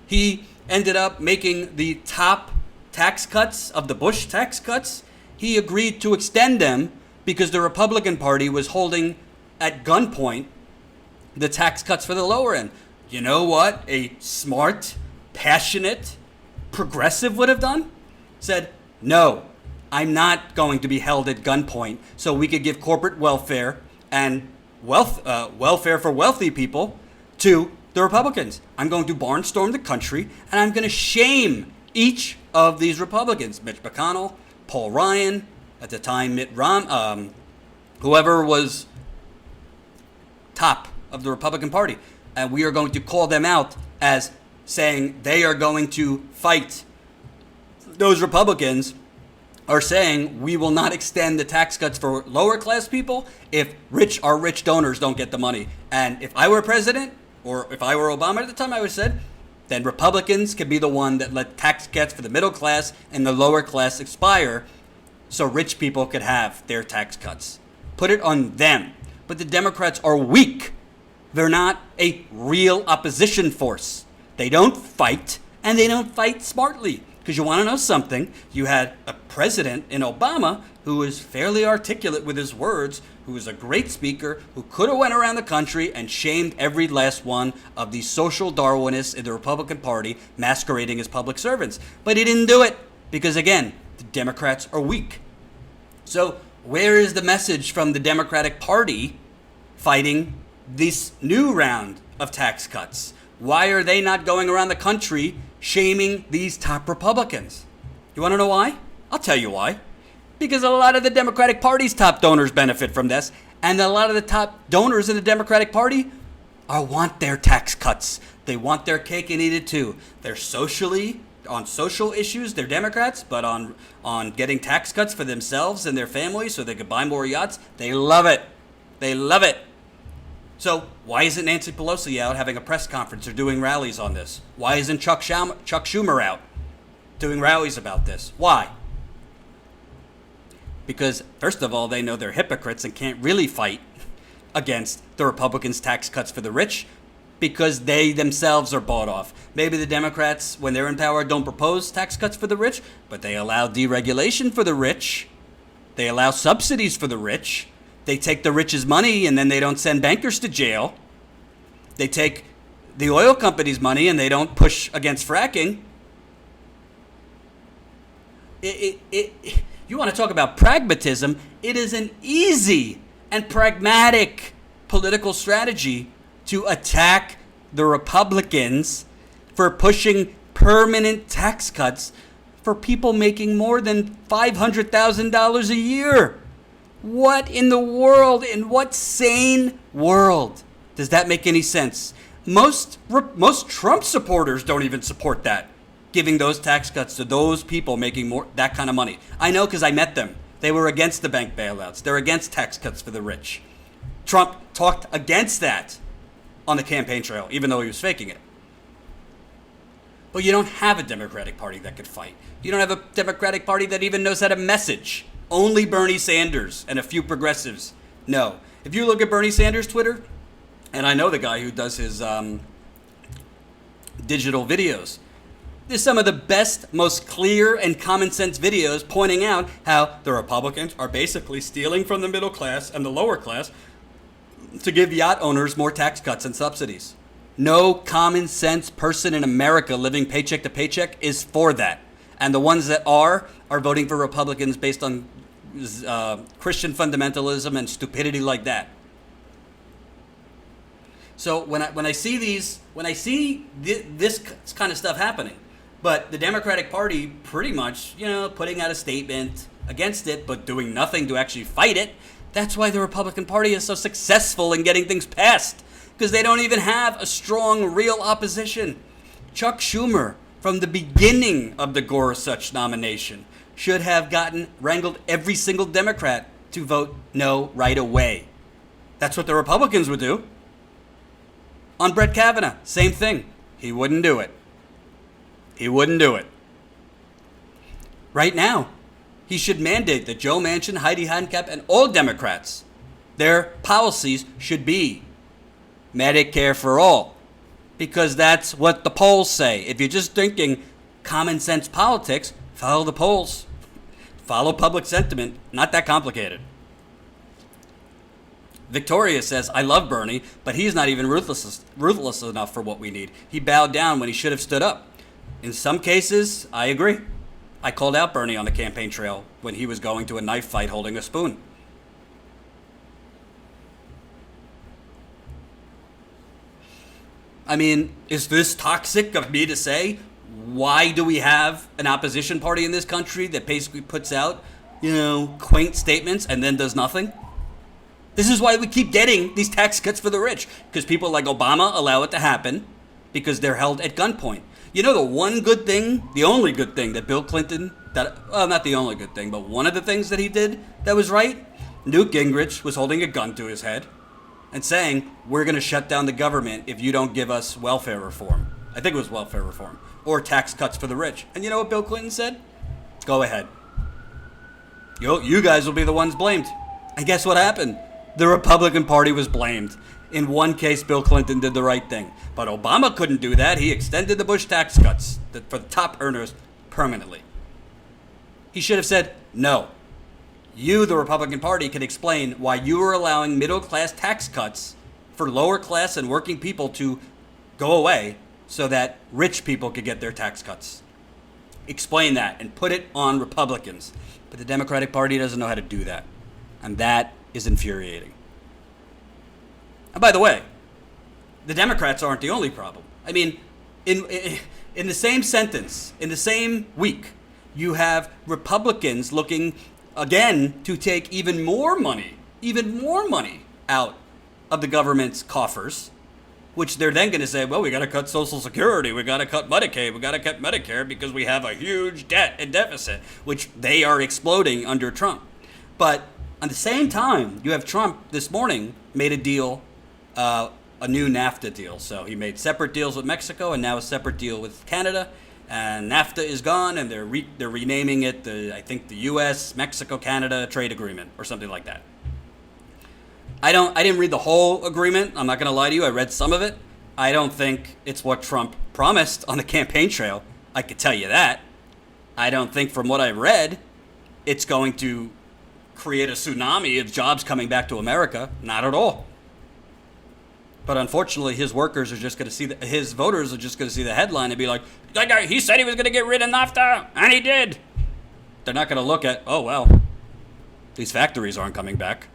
He ended up making the top tax cuts of the Bush tax cuts. He agreed to extend them because the Republican Party was holding at gunpoint the tax cuts for the lower end. You know what a smart, passionate, progressive would have done? Said, no, I'm not going to be held at gunpoint so we could give corporate welfare and welfare for wealthy people to the Republicans. I'm going to barnstorm the country and I'm going to shame each of these Republicans, Mitch McConnell, Paul Ryan, at the time Mitt Romney, whoever was top of the Republican Party. And we are going to call them out as saying they are going to fight. Those Republicans are saying we will not extend the tax cuts for lower class people if our rich donors don't get the money. And if I were president, or if I were Obama at the time, I would have said, then Republicans could be the one that let tax cuts for the middle class and the lower class expire so rich people could have their tax cuts. Put it on them. But the Democrats are weak. They're not a real opposition force. They don't fight, and they don't fight smartly. Because you want to know something? You had a president in Obama who was fairly articulate with his words, who was a great speaker, who could have went around the country and shamed every last one of these social Darwinists in the Republican Party masquerading as public servants. But he didn't do it because, again, the Democrats are weak. So where is the message from the Democratic Party fighting this new round of tax cuts? Why are they not going around the country shaming these top Republicans? You want to know why? I'll tell you why. Because a lot of the Democratic Party's top donors benefit from this, and a lot of the top donors in the Democratic Party want their tax cuts. They want their cake and eat it too. They're socially on social issues, they're Democrats, but on getting tax cuts for themselves and their families so they could buy more yachts, they love it. They love it. So why isn't Nancy Pelosi out having a press conference or doing rallies on this? Why isn't Chuck Schumer out doing rallies about this? Why? Because, first of all, they know they're hypocrites and can't really fight against the Republicans' tax cuts for the rich because they themselves are bought off. Maybe the Democrats, when they're in power, don't propose tax cuts for the rich, but they allow deregulation for the rich. They allow subsidies for the rich. They take the rich's money and then they don't send bankers to jail. They take the oil companies' money and they don't push against fracking. You want to talk about pragmatism? It is an easy and pragmatic political strategy to attack the Republicans for pushing permanent tax cuts for people making more than $500,000 a year. What in the world, in what sane world does that make any sense? Most Trump supporters don't even support that, giving those tax cuts to those people making more that kind of money. I know because I met them. They were against the bank bailouts. They're against tax cuts for the rich. Trump talked against that on the campaign trail, even though he was faking it. But you don't have a Democratic Party that could fight. You don't have a Democratic Party that even knows how to message. Only Bernie Sanders and a few progressives. No. If you look at Bernie Sanders' Twitter, and I know the guy who does his digital videos, there's some of the best, most clear and common sense videos pointing out how the Republicans are basically stealing from the middle class and the lower class to give yacht owners more tax cuts and subsidies. No common sense person in America living paycheck to paycheck is for that. And the ones that are voting for Republicans based on Christian fundamentalism and stupidity like that. So when I see this kind of stuff happening, but the Democratic Party pretty much, putting out a statement against it, but doing nothing to actually fight it, that's why the Republican Party is so successful in getting things passed, because they don't even have a strong, real opposition. Chuck Schumer, from the beginning of the Gorsuch nomination, should have wrangled every single Democrat to vote no right away. That's what the Republicans would do. On Brett Kavanaugh, same thing. He wouldn't do it. He wouldn't do it. Right now, he should mandate that Joe Manchin, Heidi Heitkamp, and all Democrats, their policies should be Medicare for all. Because that's what the polls say. If you're just thinking common sense politics, follow the polls. Follow public sentiment. Not that complicated. Victoria says, I love Bernie, but he's not even ruthless enough for what we need. He bowed down when he should have stood up. In some cases, I agree. I called out Bernie on the campaign trail when he was going to a knife fight holding a spoon. I mean, is this toxic of me to say? Why do we have an opposition party in this country that basically puts out, quaint statements and then does nothing? This is why we keep getting these tax cuts for the rich, because people like Obama allow it to happen because they're held at gunpoint. The one good thing, the only good thing that Bill Clinton, not the only good thing, but one of the things that he did that was right, Newt Gingrich was holding a gun to his head and saying, we're going to shut down the government if you don't give us welfare reform. I think it was welfare reform or tax cuts for the rich. And you know what Bill Clinton said? Go ahead. You guys will be the ones blamed. And guess what happened? The Republican Party was blamed. In one case, Bill Clinton did the right thing. But Obama couldn't do that. He extended the Bush tax cuts for the top earners permanently. He should have said, no. You, the Republican Party, can explain why you are allowing middle-class tax cuts for lower-class and working people to go away so that rich people could get their tax cuts. Explain that and put it on Republicans. But the Democratic Party doesn't know how to do that. And that is infuriating. And by the way, the Democrats aren't the only problem. I mean, in the same sentence, in the same week, you have Republicans looking, again, to take even more money out of the government's coffers which they're then going to say, well, we got to cut Social Security, we got to cut Medicaid, we got to cut Medicare because we have a huge debt and deficit, which they are exploding under Trump. But at the same time, you have Trump this morning made a deal, a new NAFTA deal. So he made separate deals with Mexico and now a separate deal with Canada. And NAFTA is gone, and they're renaming it I think the U.S. Mexico Canada trade agreement or something like that. I didn't read the whole agreement. I'm not going to lie to you. I read some of it. I don't think it's what Trump promised on the campaign trail. I could tell you that. I don't think, from what I read, it's going to create a tsunami of jobs coming back to America. Not at all. But unfortunately, his workers are just going to see his voters are just going to see the headline and be like, that guy, he said he was going to get rid of NAFTA, and he did. They're not going to look at, oh, well, these factories aren't coming back.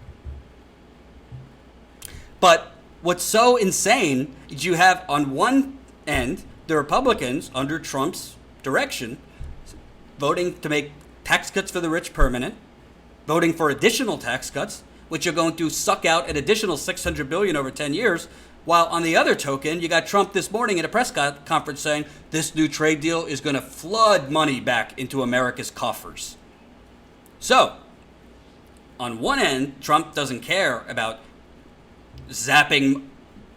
But what's so insane is you have on one end the Republicans under Trump's direction voting to make tax cuts for the rich permanent, voting for additional tax cuts, which are going to suck out an additional $600 billion over 10 years, while on the other token, you got Trump this morning at a press conference saying this new trade deal is going to flood money back into America's coffers. So, on one end, Trump doesn't care about zapping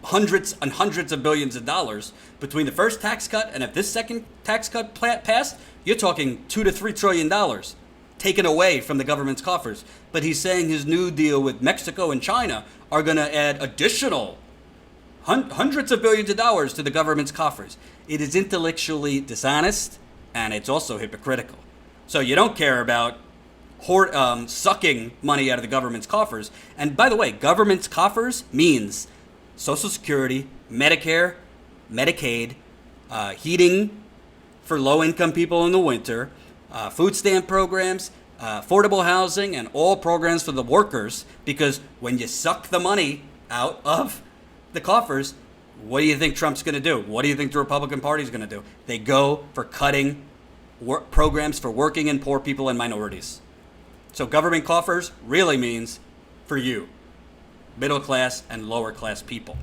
hundreds and hundreds of billions of dollars between the first tax cut and if this second tax cut passed, you're talking $2 to $3 trillion taken away from the government's coffers. But he's saying his new deal with Mexico and China are going to add additional hundreds of billions of dollars to the government's coffers. It is intellectually dishonest, and it's also hypocritical. So you don't care about sucking money out of the government's coffers. And by the way, government's coffers means Social Security, Medicare, Medicaid, heating for low-income people in the winter, food stamp programs, affordable housing, and all programs for the workers. Because when you suck the money out of the coffers, what do you think Trump's going to do? What do you think the Republican Party is going to do? They go for cutting programs for working and poor people and minorities. So government coffers really means for you, middle class and lower class people.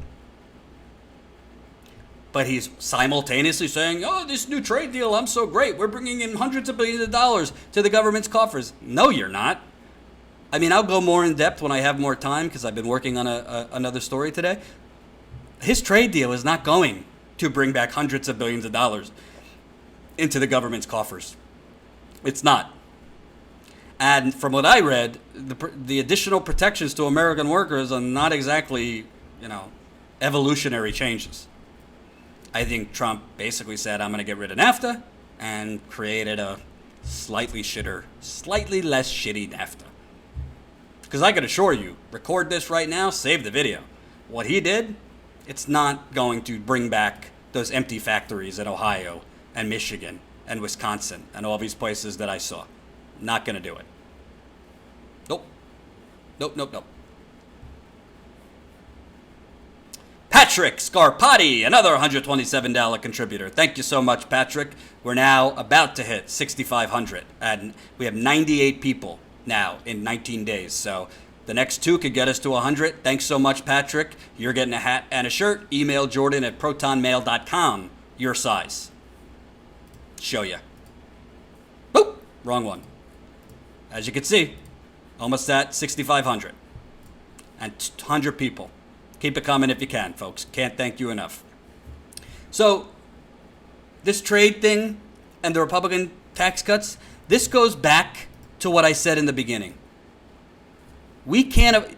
But he's simultaneously saying, oh, this new trade deal, I'm so great. We're bringing in hundreds of billions of dollars to the government's coffers. No, you're not. I mean, I'll go more in depth when I have more time because I've been working on another story today. His trade deal is not going to bring back hundreds of billions of dollars into the government's coffers. It's not. And from what I read, the additional protections to American workers are not exactly, evolutionary changes. I think Trump basically said, I'm going to get rid of NAFTA, and created a slightly less shitty NAFTA. Because I can assure you, record this right now, save the video. What he did, it's not going to bring back those empty factories in Ohio and Michigan and Wisconsin and all these places that I saw. Not going to do it. Nope. Patrick Scarpati, another $127 contributor. Thank you so much, Patrick. We're now about to hit 6,500, and we have 98 people now in 19 days. So the next two could get us to 100. Thanks so much, Patrick. You're getting a hat and a shirt. Email jordan@protonmail.com. Your size. Show you. Boop! Wrong one. As you can see, almost at 6,500. And 100 people. Keep it coming if you can, folks. Can't thank you enough. So, this trade thing and the Republican tax cuts, this goes back to what I said in the beginning. The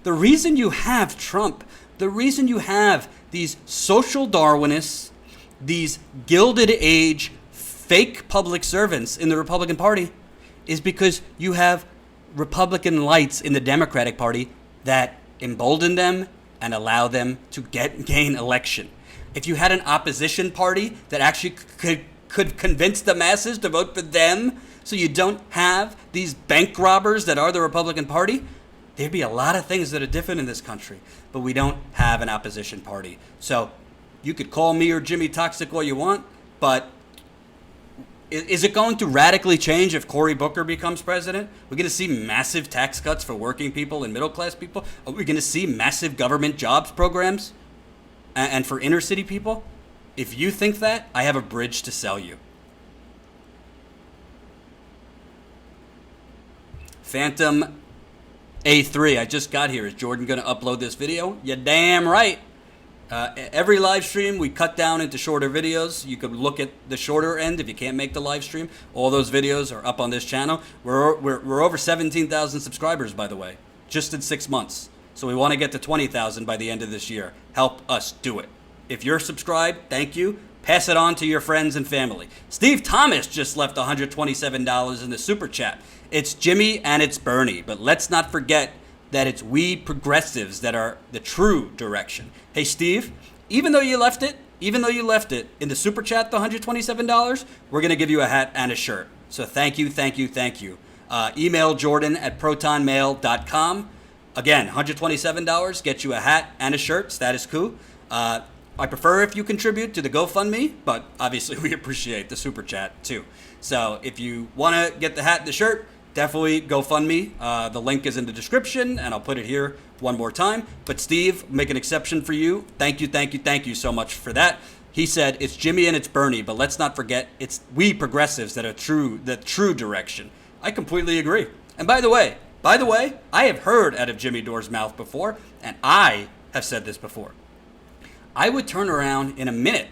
reason you have Trump, the reason you have these social Darwinists, these Gilded Age fake public servants in the Republican Party is because you have Republican lights in the Democratic Party that embolden them and allow them to gain election. If you had an opposition party that actually could convince the masses to vote for them, so you don't have these bank robbers that are the Republican Party, there'd be a lot of things that are different in this country. But we don't have an opposition party. So you could call me or Jimmy toxic all you want, but is it going to radically change if Cory Booker becomes president? We're going to see massive tax cuts for working people and middle class people? Are we going to see massive government jobs programs? and for inner city people, if you think that, I have a bridge to sell you. Phantom A3, I just got here. Is Jordan going to upload this video? You're damn right. Every live stream, we cut down into shorter videos. You could look at the shorter end if you can't make the live stream. All those videos are up on this channel. We're over 17,000 subscribers, by the way, just in 6 months. So we want to get to 20,000 by the end of this year. Help us do it. If you're subscribed, thank you. Pass it on to your friends and family. Steve Thomas just left $127 in the super chat. It's Jimmy and it's Bernie, but let's not forget that it's we progressives that are the true direction. Hey, Steve, even though you left it in the super chat, the $127, we're going to give you a hat and a shirt. So thank you. Email Jordan at protonmail.com. Again, $127 gets you a hat and a shirt, status quo. I prefer if you contribute to the GoFundMe, but obviously we appreciate the super chat too. So if you want to get the hat and the shirt, definitely GoFundMe. The link is in the description, and I'll put it here one more time. But Steve, make an exception for you. Thank you so much for that. He said, it's Jimmy and it's Bernie, but let's not forget it's we progressives that are the true direction. I completely agree. And by the way, I have heard out of Jimmy Dore's mouth before, and I have said this before. I would turn around in a minute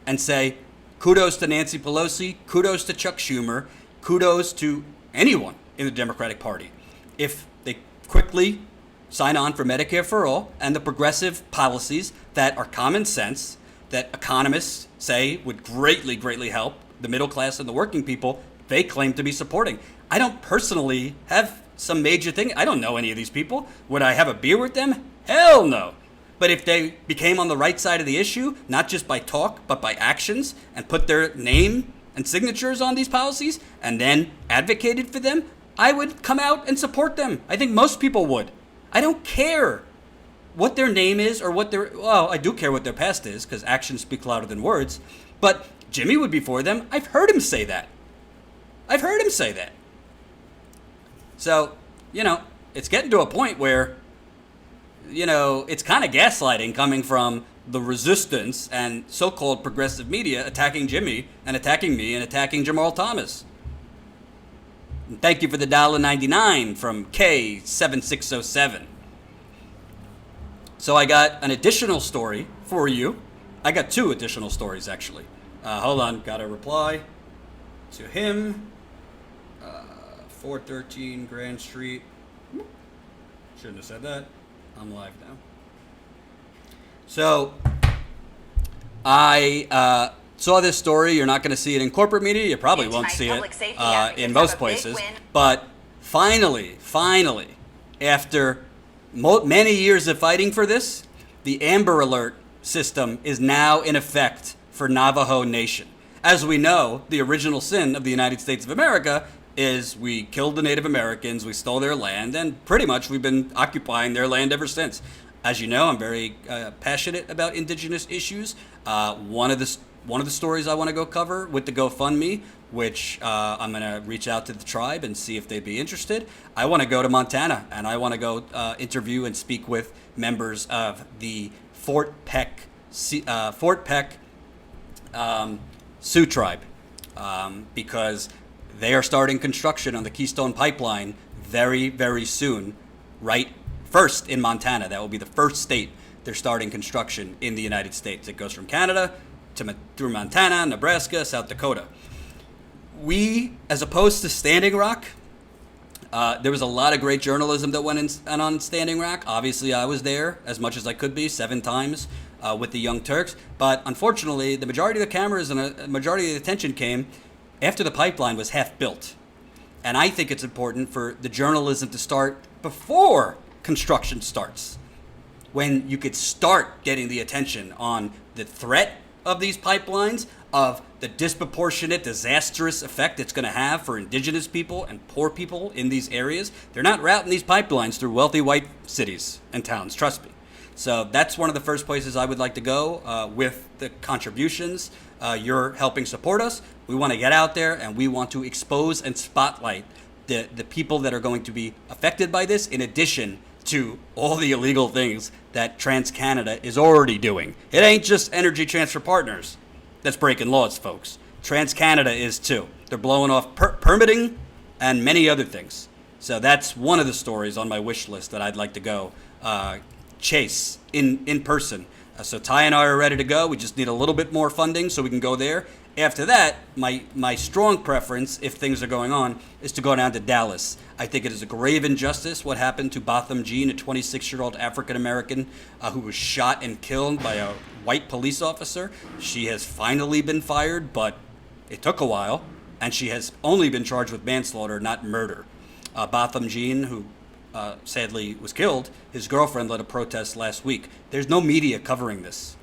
and say, kudos to Nancy Pelosi, kudos to Chuck Schumer, kudos to anyone in the Democratic Party if they quickly sign on for Medicare for all and the progressive policies that are common sense, that economists say would greatly help the middle class and the working people they claim to be supporting. I don't personally have some major thing. I don't know any of these people. Would I have a beer with them? Hell no. But if they became on the right side of the issue, not just by talk, but by actions, and put their name and signatures on these policies, and then advocated for them, I would come out and support them. I think most people would. I don't care what their name is or well, I do care what their past is, because actions speak louder than words, but Jimmy would be for them. I've heard him say that. So, it's getting to a point where it's kind of gaslighting coming from the resistance and so-called progressive media attacking Jimmy and attacking me and attacking Jamal Thomas. And thank you for the $1.99 from K7607. So I got an additional story for you. I got 2 additional stories, actually. Hold on, got a reply to him. 413 Grand Street. Shouldn't have said that. I'm live now. So, I saw this story. You're not going to see it in corporate media. You probably won't see it in most places. But finally, after many years of fighting for this, the Amber Alert system is now in effect for Navajo Nation. As we know, the original sin of the United States of America is we killed the Native Americans, we stole their land, and pretty much we've been occupying their land ever since. As you know, I'm very passionate about indigenous issues. One of the stories I want to go cover with the GoFundMe, which I'm going to reach out to the tribe and see if they'd be interested. I want to go to Montana, and I want to go interview and speak with members of the Fort Peck Sioux tribe, because they are starting construction on the Keystone Pipeline very, very soon, right? First in Montana. That will be the first state they're starting construction in the United States. It goes from Canada through Montana, Nebraska, South Dakota. We, as opposed to Standing Rock, there was a lot of great journalism that went on Standing Rock. Obviously, I was there as much as I could be, 7 times with the Young Turks. But unfortunately, the majority of the cameras and a majority of the attention came after the pipeline was half built. And I think it's important for the journalism to start before construction starts, when you could start getting the attention on the threat of these pipelines, of the disproportionate, disastrous effect it's going to have for indigenous people and poor people in these areas. They're not routing these pipelines through wealthy white cities and towns, trust me. So that's one of the first places I would like to go with the contributions. You're helping support us. We want to get out there and we want to expose and spotlight the people that are going to be affected by this, in addition to all the illegal things that TransCanada is already doing. It ain't just Energy Transfer Partners that's breaking laws, folks. TransCanada is too. They're blowing off permitting and many other things. So that's one of the stories on my wish list that I'd like to go chase in person. So Ty and I are ready to go. We just need a little bit more funding so we can go there. After that, my strong preference, if things are going on, is to go down to Dallas. I think it is a grave injustice what happened to Botham Jean, a 26-year-old African-American who was shot and killed by a white police officer. She has finally been fired, but it took a while, and she has only been charged with manslaughter, not murder. Botham Jean, who sadly was killed, his girlfriend led a protest last week. There's no media covering this.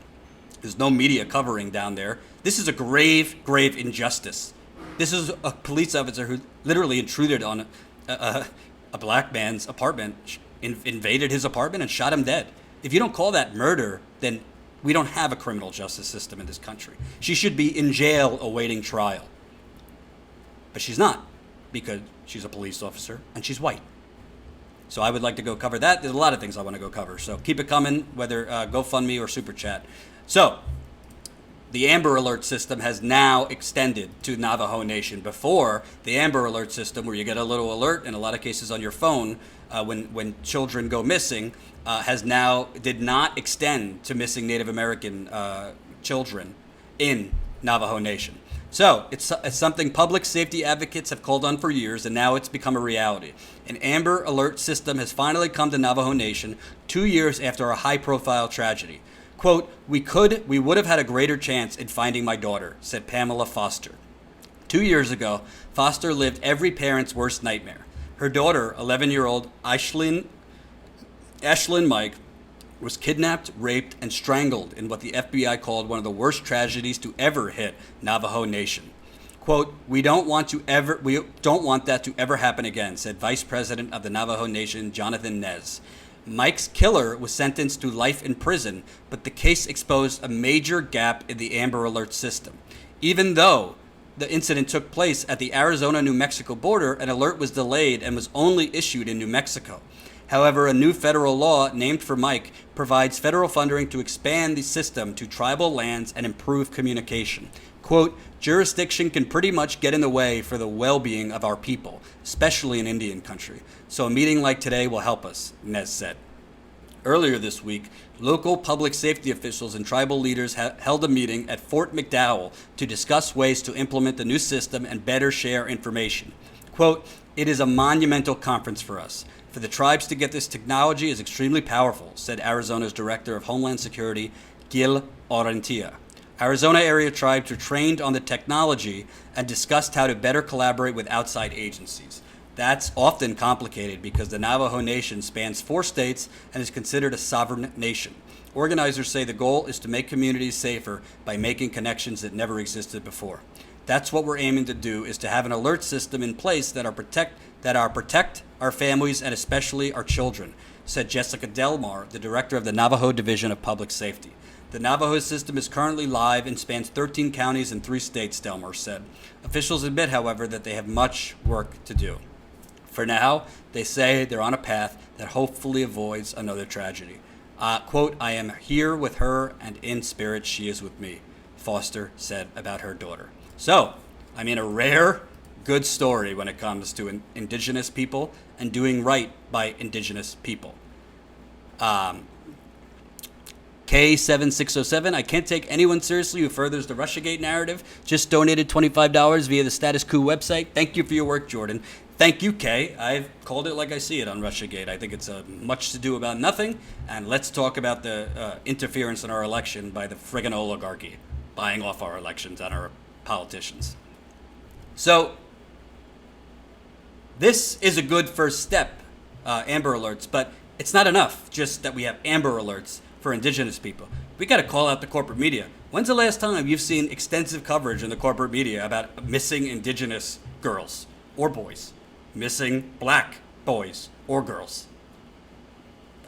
There's no media covering down there. This is a grave, grave injustice. This is a police officer who literally intruded on a black man's apartment, invaded his apartment, and shot him dead. If you don't call that murder, then we don't have a criminal justice system in this country. She should be in jail awaiting trial. But she's not, because she's a police officer and she's white. So I would like to go cover that. There's a lot of things I want to go cover. So keep it coming, whether GoFundMe or Super Chat. So the Amber Alert system has now extended to Navajo Nation. Before, the Amber Alert system, where you get a little alert, in a lot of cases on your phone, when children go missing, did not extend to missing Native American children in Navajo Nation. So it's something public safety advocates have called on for years, and now it's become a reality. An Amber Alert system has finally come to Navajo Nation 2 years after a high-profile tragedy. Quote, we would have had a greater chance in finding my daughter, said Pamela Foster. 2 years ago, Foster lived every parent's worst nightmare. Her daughter, 11-year-old Ashlyn Mike, was kidnapped, raped, and strangled in what the FBI called one of the worst tragedies to ever hit Navajo Nation. Quote, we don't want that to ever happen again, said Vice President of the Navajo Nation, Jonathan Nez. Mike's killer was sentenced to life in prison, but the case exposed a major gap in the Amber Alert system. Even though the incident took place at the Arizona-New Mexico border, an alert was delayed and was only issued in New Mexico. However, a new federal law named for Mike provides federal funding to expand the system to tribal lands and improve communication. Quote, jurisdiction can pretty much get in the way for the well-being of our people, especially in Indian country. So a meeting like today will help us, Nez said. Earlier this week, local public safety officials and tribal leaders held a meeting at Fort McDowell to discuss ways to implement the new system and better share information. Quote, it is a monumental conference for us. For the tribes to get this technology is extremely powerful, said Arizona's Director of Homeland Security, Gil Orentia. Arizona area tribes were trained on the technology and discussed how to better collaborate with outside agencies. That's often complicated because the Navajo Nation spans 4 states and is considered a sovereign nation. Organizers say the goal is to make communities safer by making connections that never existed before. That's what we're aiming to do, is to have an alert system in place that protect our families and especially our children, said Jessica Delmar, the director of the Navajo Division of Public Safety. The Navajo system is currently live and spans 13 counties in 3 states, Delmar said. Officials admit, however, that they have much work to do. For now, they say they're on a path that hopefully avoids another tragedy. Quote, I am here with her, and in spirit she is with me, Foster said about her daughter. So, I mean, a rare, good story when it comes to indigenous people and doing right by indigenous people. K7607, I can't take anyone seriously who furthers the Russiagate narrative. Just donated $25 via the Status Quo website. Thank you for your work, Jordan. Thank you, Kay. I've called it like I see it on Russiagate. I think it's much to do about nothing, and let's talk about the interference in our election by the friggin' oligarchy, buying off our elections and our politicians. So, this is a good first step, Amber Alerts, but it's not enough just that we have Amber Alerts for indigenous people. We got to call out the corporate media. When's the last time you've seen extensive coverage in the corporate media about missing indigenous girls or boys, missing black boys or girls?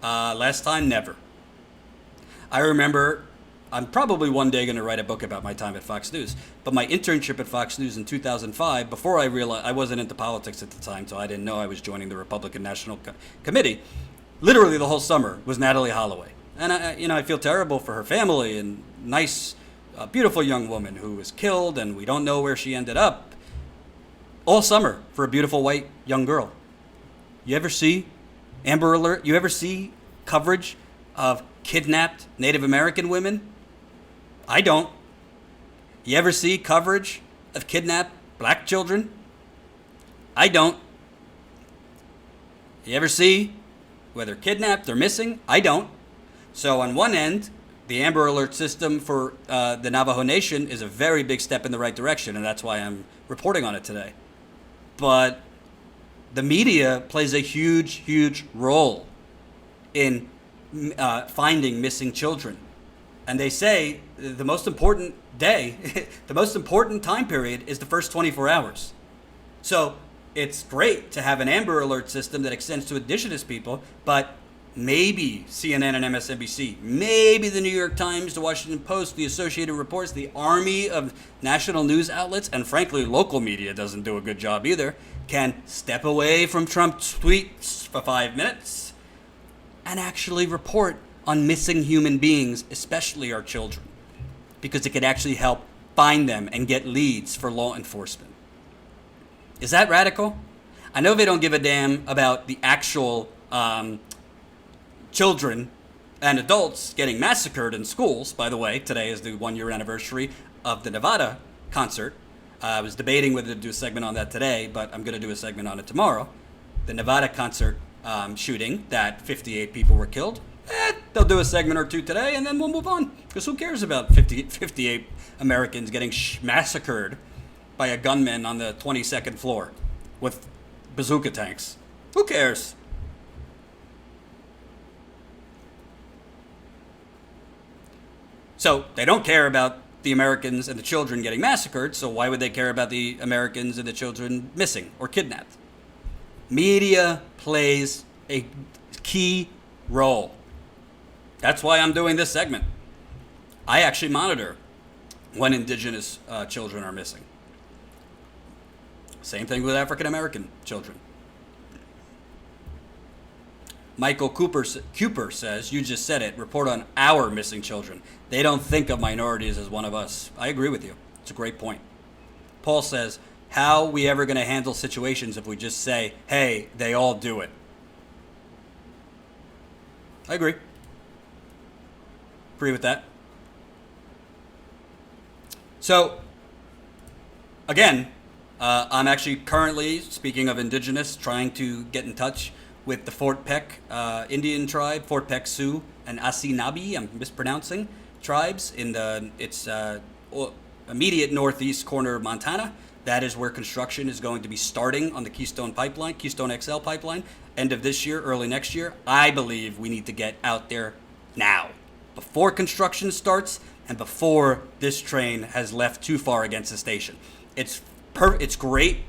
Last time, never. I remember, I'm probably one day going to write a book about my time at Fox News, but my internship at Fox News in 2005, before I realized I wasn't into politics at the time, so I didn't know I was joining the Republican National Committee. literally the whole summer was Natalie Holloway. And I feel terrible for her family and nice, beautiful young woman who was killed, and we don't know where she ended up. All summer for a beautiful white young girl. You ever see Amber Alert? You ever see coverage of kidnapped Native American women? I don't. You ever see coverage of kidnapped black children? I don't. You ever see whether kidnapped or missing? I don't. So on one end, the Amber Alert system for the Navajo Nation is a very big step in the right direction, and that's why I'm reporting on it today. But the media plays a huge, huge role in finding missing children. And they say the most important day, the most important time period is the first 24 hours. So it's great to have an Amber Alert system that extends to indigenous people, but maybe CNN and MSNBC, maybe the New York Times, the Washington Post, the Associated Reports, the army of national news outlets, and frankly, local media doesn't do a good job either, can step away from Trump's tweets for 5 minutes and actually report on missing human beings, especially our children, because it could actually help find them and get leads for law enforcement. Is that radical? I know they don't give a damn about the actual children and adults getting massacred in schools. By the way, today is the 1-year anniversary of the Nevada concert. I was debating whether to do a segment on that today, but I'm going to do a segment on it tomorrow. The Nevada concert shooting that 58 people were killed. They'll do a segment or two today, and then we'll move on. Because who cares about 58 Americans getting massacred by a gunman on the 22nd floor with bazooka tanks? Who cares? So they don't care about the Americans and the children getting massacred, so why would they care about the Americans and the children missing or kidnapped? Media plays a key role. That's why I'm doing this segment. I actually monitor when indigenous children are missing. Same thing with African American children. Michael Cooper says, you just said it, report on our missing children. They don't think of minorities as one of us. I agree with you. It's a great point. Paul says, how are we ever going to handle situations if we just say, hey, they all do it? I agree. Agree with that. So, again, I'm actually currently, speaking of indigenous, trying to get in touch with the Fort Peck Indian tribe, Fort Peck Sioux and Anishinaabe, I'm mispronouncing, tribes in its immediate northeast corner of Montana. That is where construction is going to be starting on the Keystone Pipeline, Keystone XL pipeline, end of this year, early next year. I believe we need to get out there now, before construction starts and before this train has left too far against the station. It's great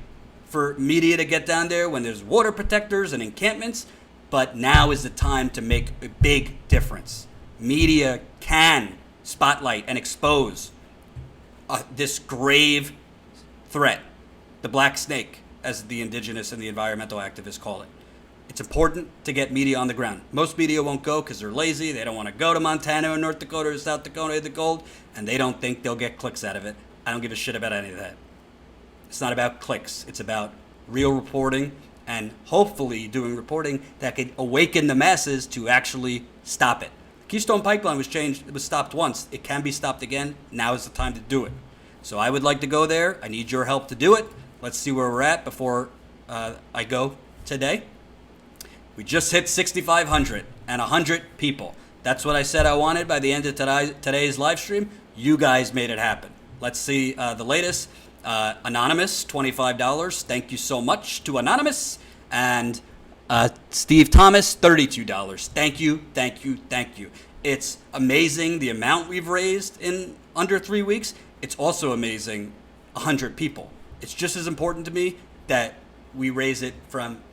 for media to get down there when there's water protectors and encampments, but now is the time to make a big difference. Media can spotlight and expose this grave threat, the black snake, as the indigenous and the environmental activists call it. It's important to get media on the ground. Most media won't go because they're lazy. They don't want to go to Montana or North Dakota or South Dakota in the cold, and they don't think they'll get clicks out of it. I don't give a shit about any of that. It's not about clicks. It's about real reporting and hopefully doing reporting that could awaken the masses to actually stop it. Keystone Pipeline was changed. It was stopped once. It can be stopped again. Now is the time to do it. So I would like to go there. I need your help to do it. Let's see where we're at before I go today. We just hit 6,500 and 100 people. That's what I said I wanted by the end of today's live stream. You guys made it happen. Let's see the latest. Anonymous, $25. Thank you so much to Anonymous. And Steve Thomas, $32. Thank you, thank you, thank you. It's amazing the amount we've raised in under 3 weeks. It's also amazing 100 people. It's just as important to me that we raise it from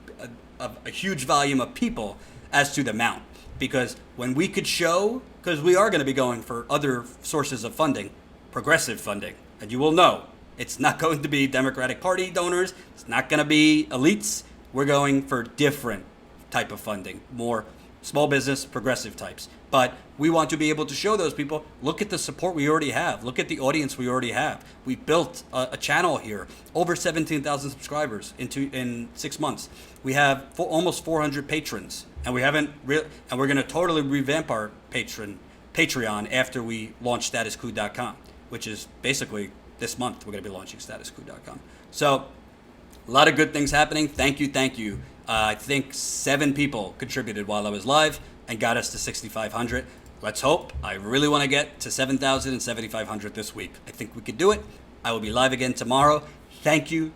a huge volume of people as to the amount. Because when we could show, because we are going to be going for other sources of funding, progressive funding, and you will know, it's not going to be Democratic Party donors. It's not going to be elites. We're going for different type of funding, more small business, progressive types. But we want to be able to show those people, look at the support we already have. Look at the audience we already have. We built a channel here, over 17,000 subscribers in 6 months. We have almost 400 patrons, and we haven't and we're going to totally revamp our Patreon after we launch statusquo.com, which is basically this month we're going to be launching statusquo.com. So a lot of good things happening. Thank you. I think 7 people contributed while I was live and got us to 6,500. Let's hope. I really want to get to 7,000 and 7,500 this week. I think we could do it. I will be live again tomorrow. Thank you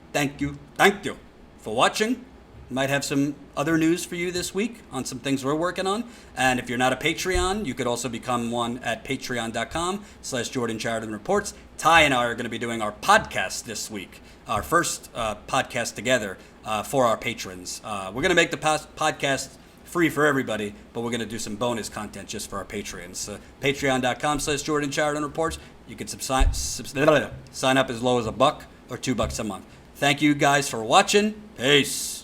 for watching. Might have some other news for you this week on some things we're working on. And if you're not a Patreon, you could also become one at patreon.com/Jordan Sheridan Reports. Ty and I are going to be doing our podcast this week, our first podcast together for our patrons. We're going to make the podcast free for everybody, but we're going to do some bonus content just for our patrons. Patreon.com/Jordan Sheridan Reports. You can sign up as low as $1 or $2 a month. Thank you guys for watching. Peace.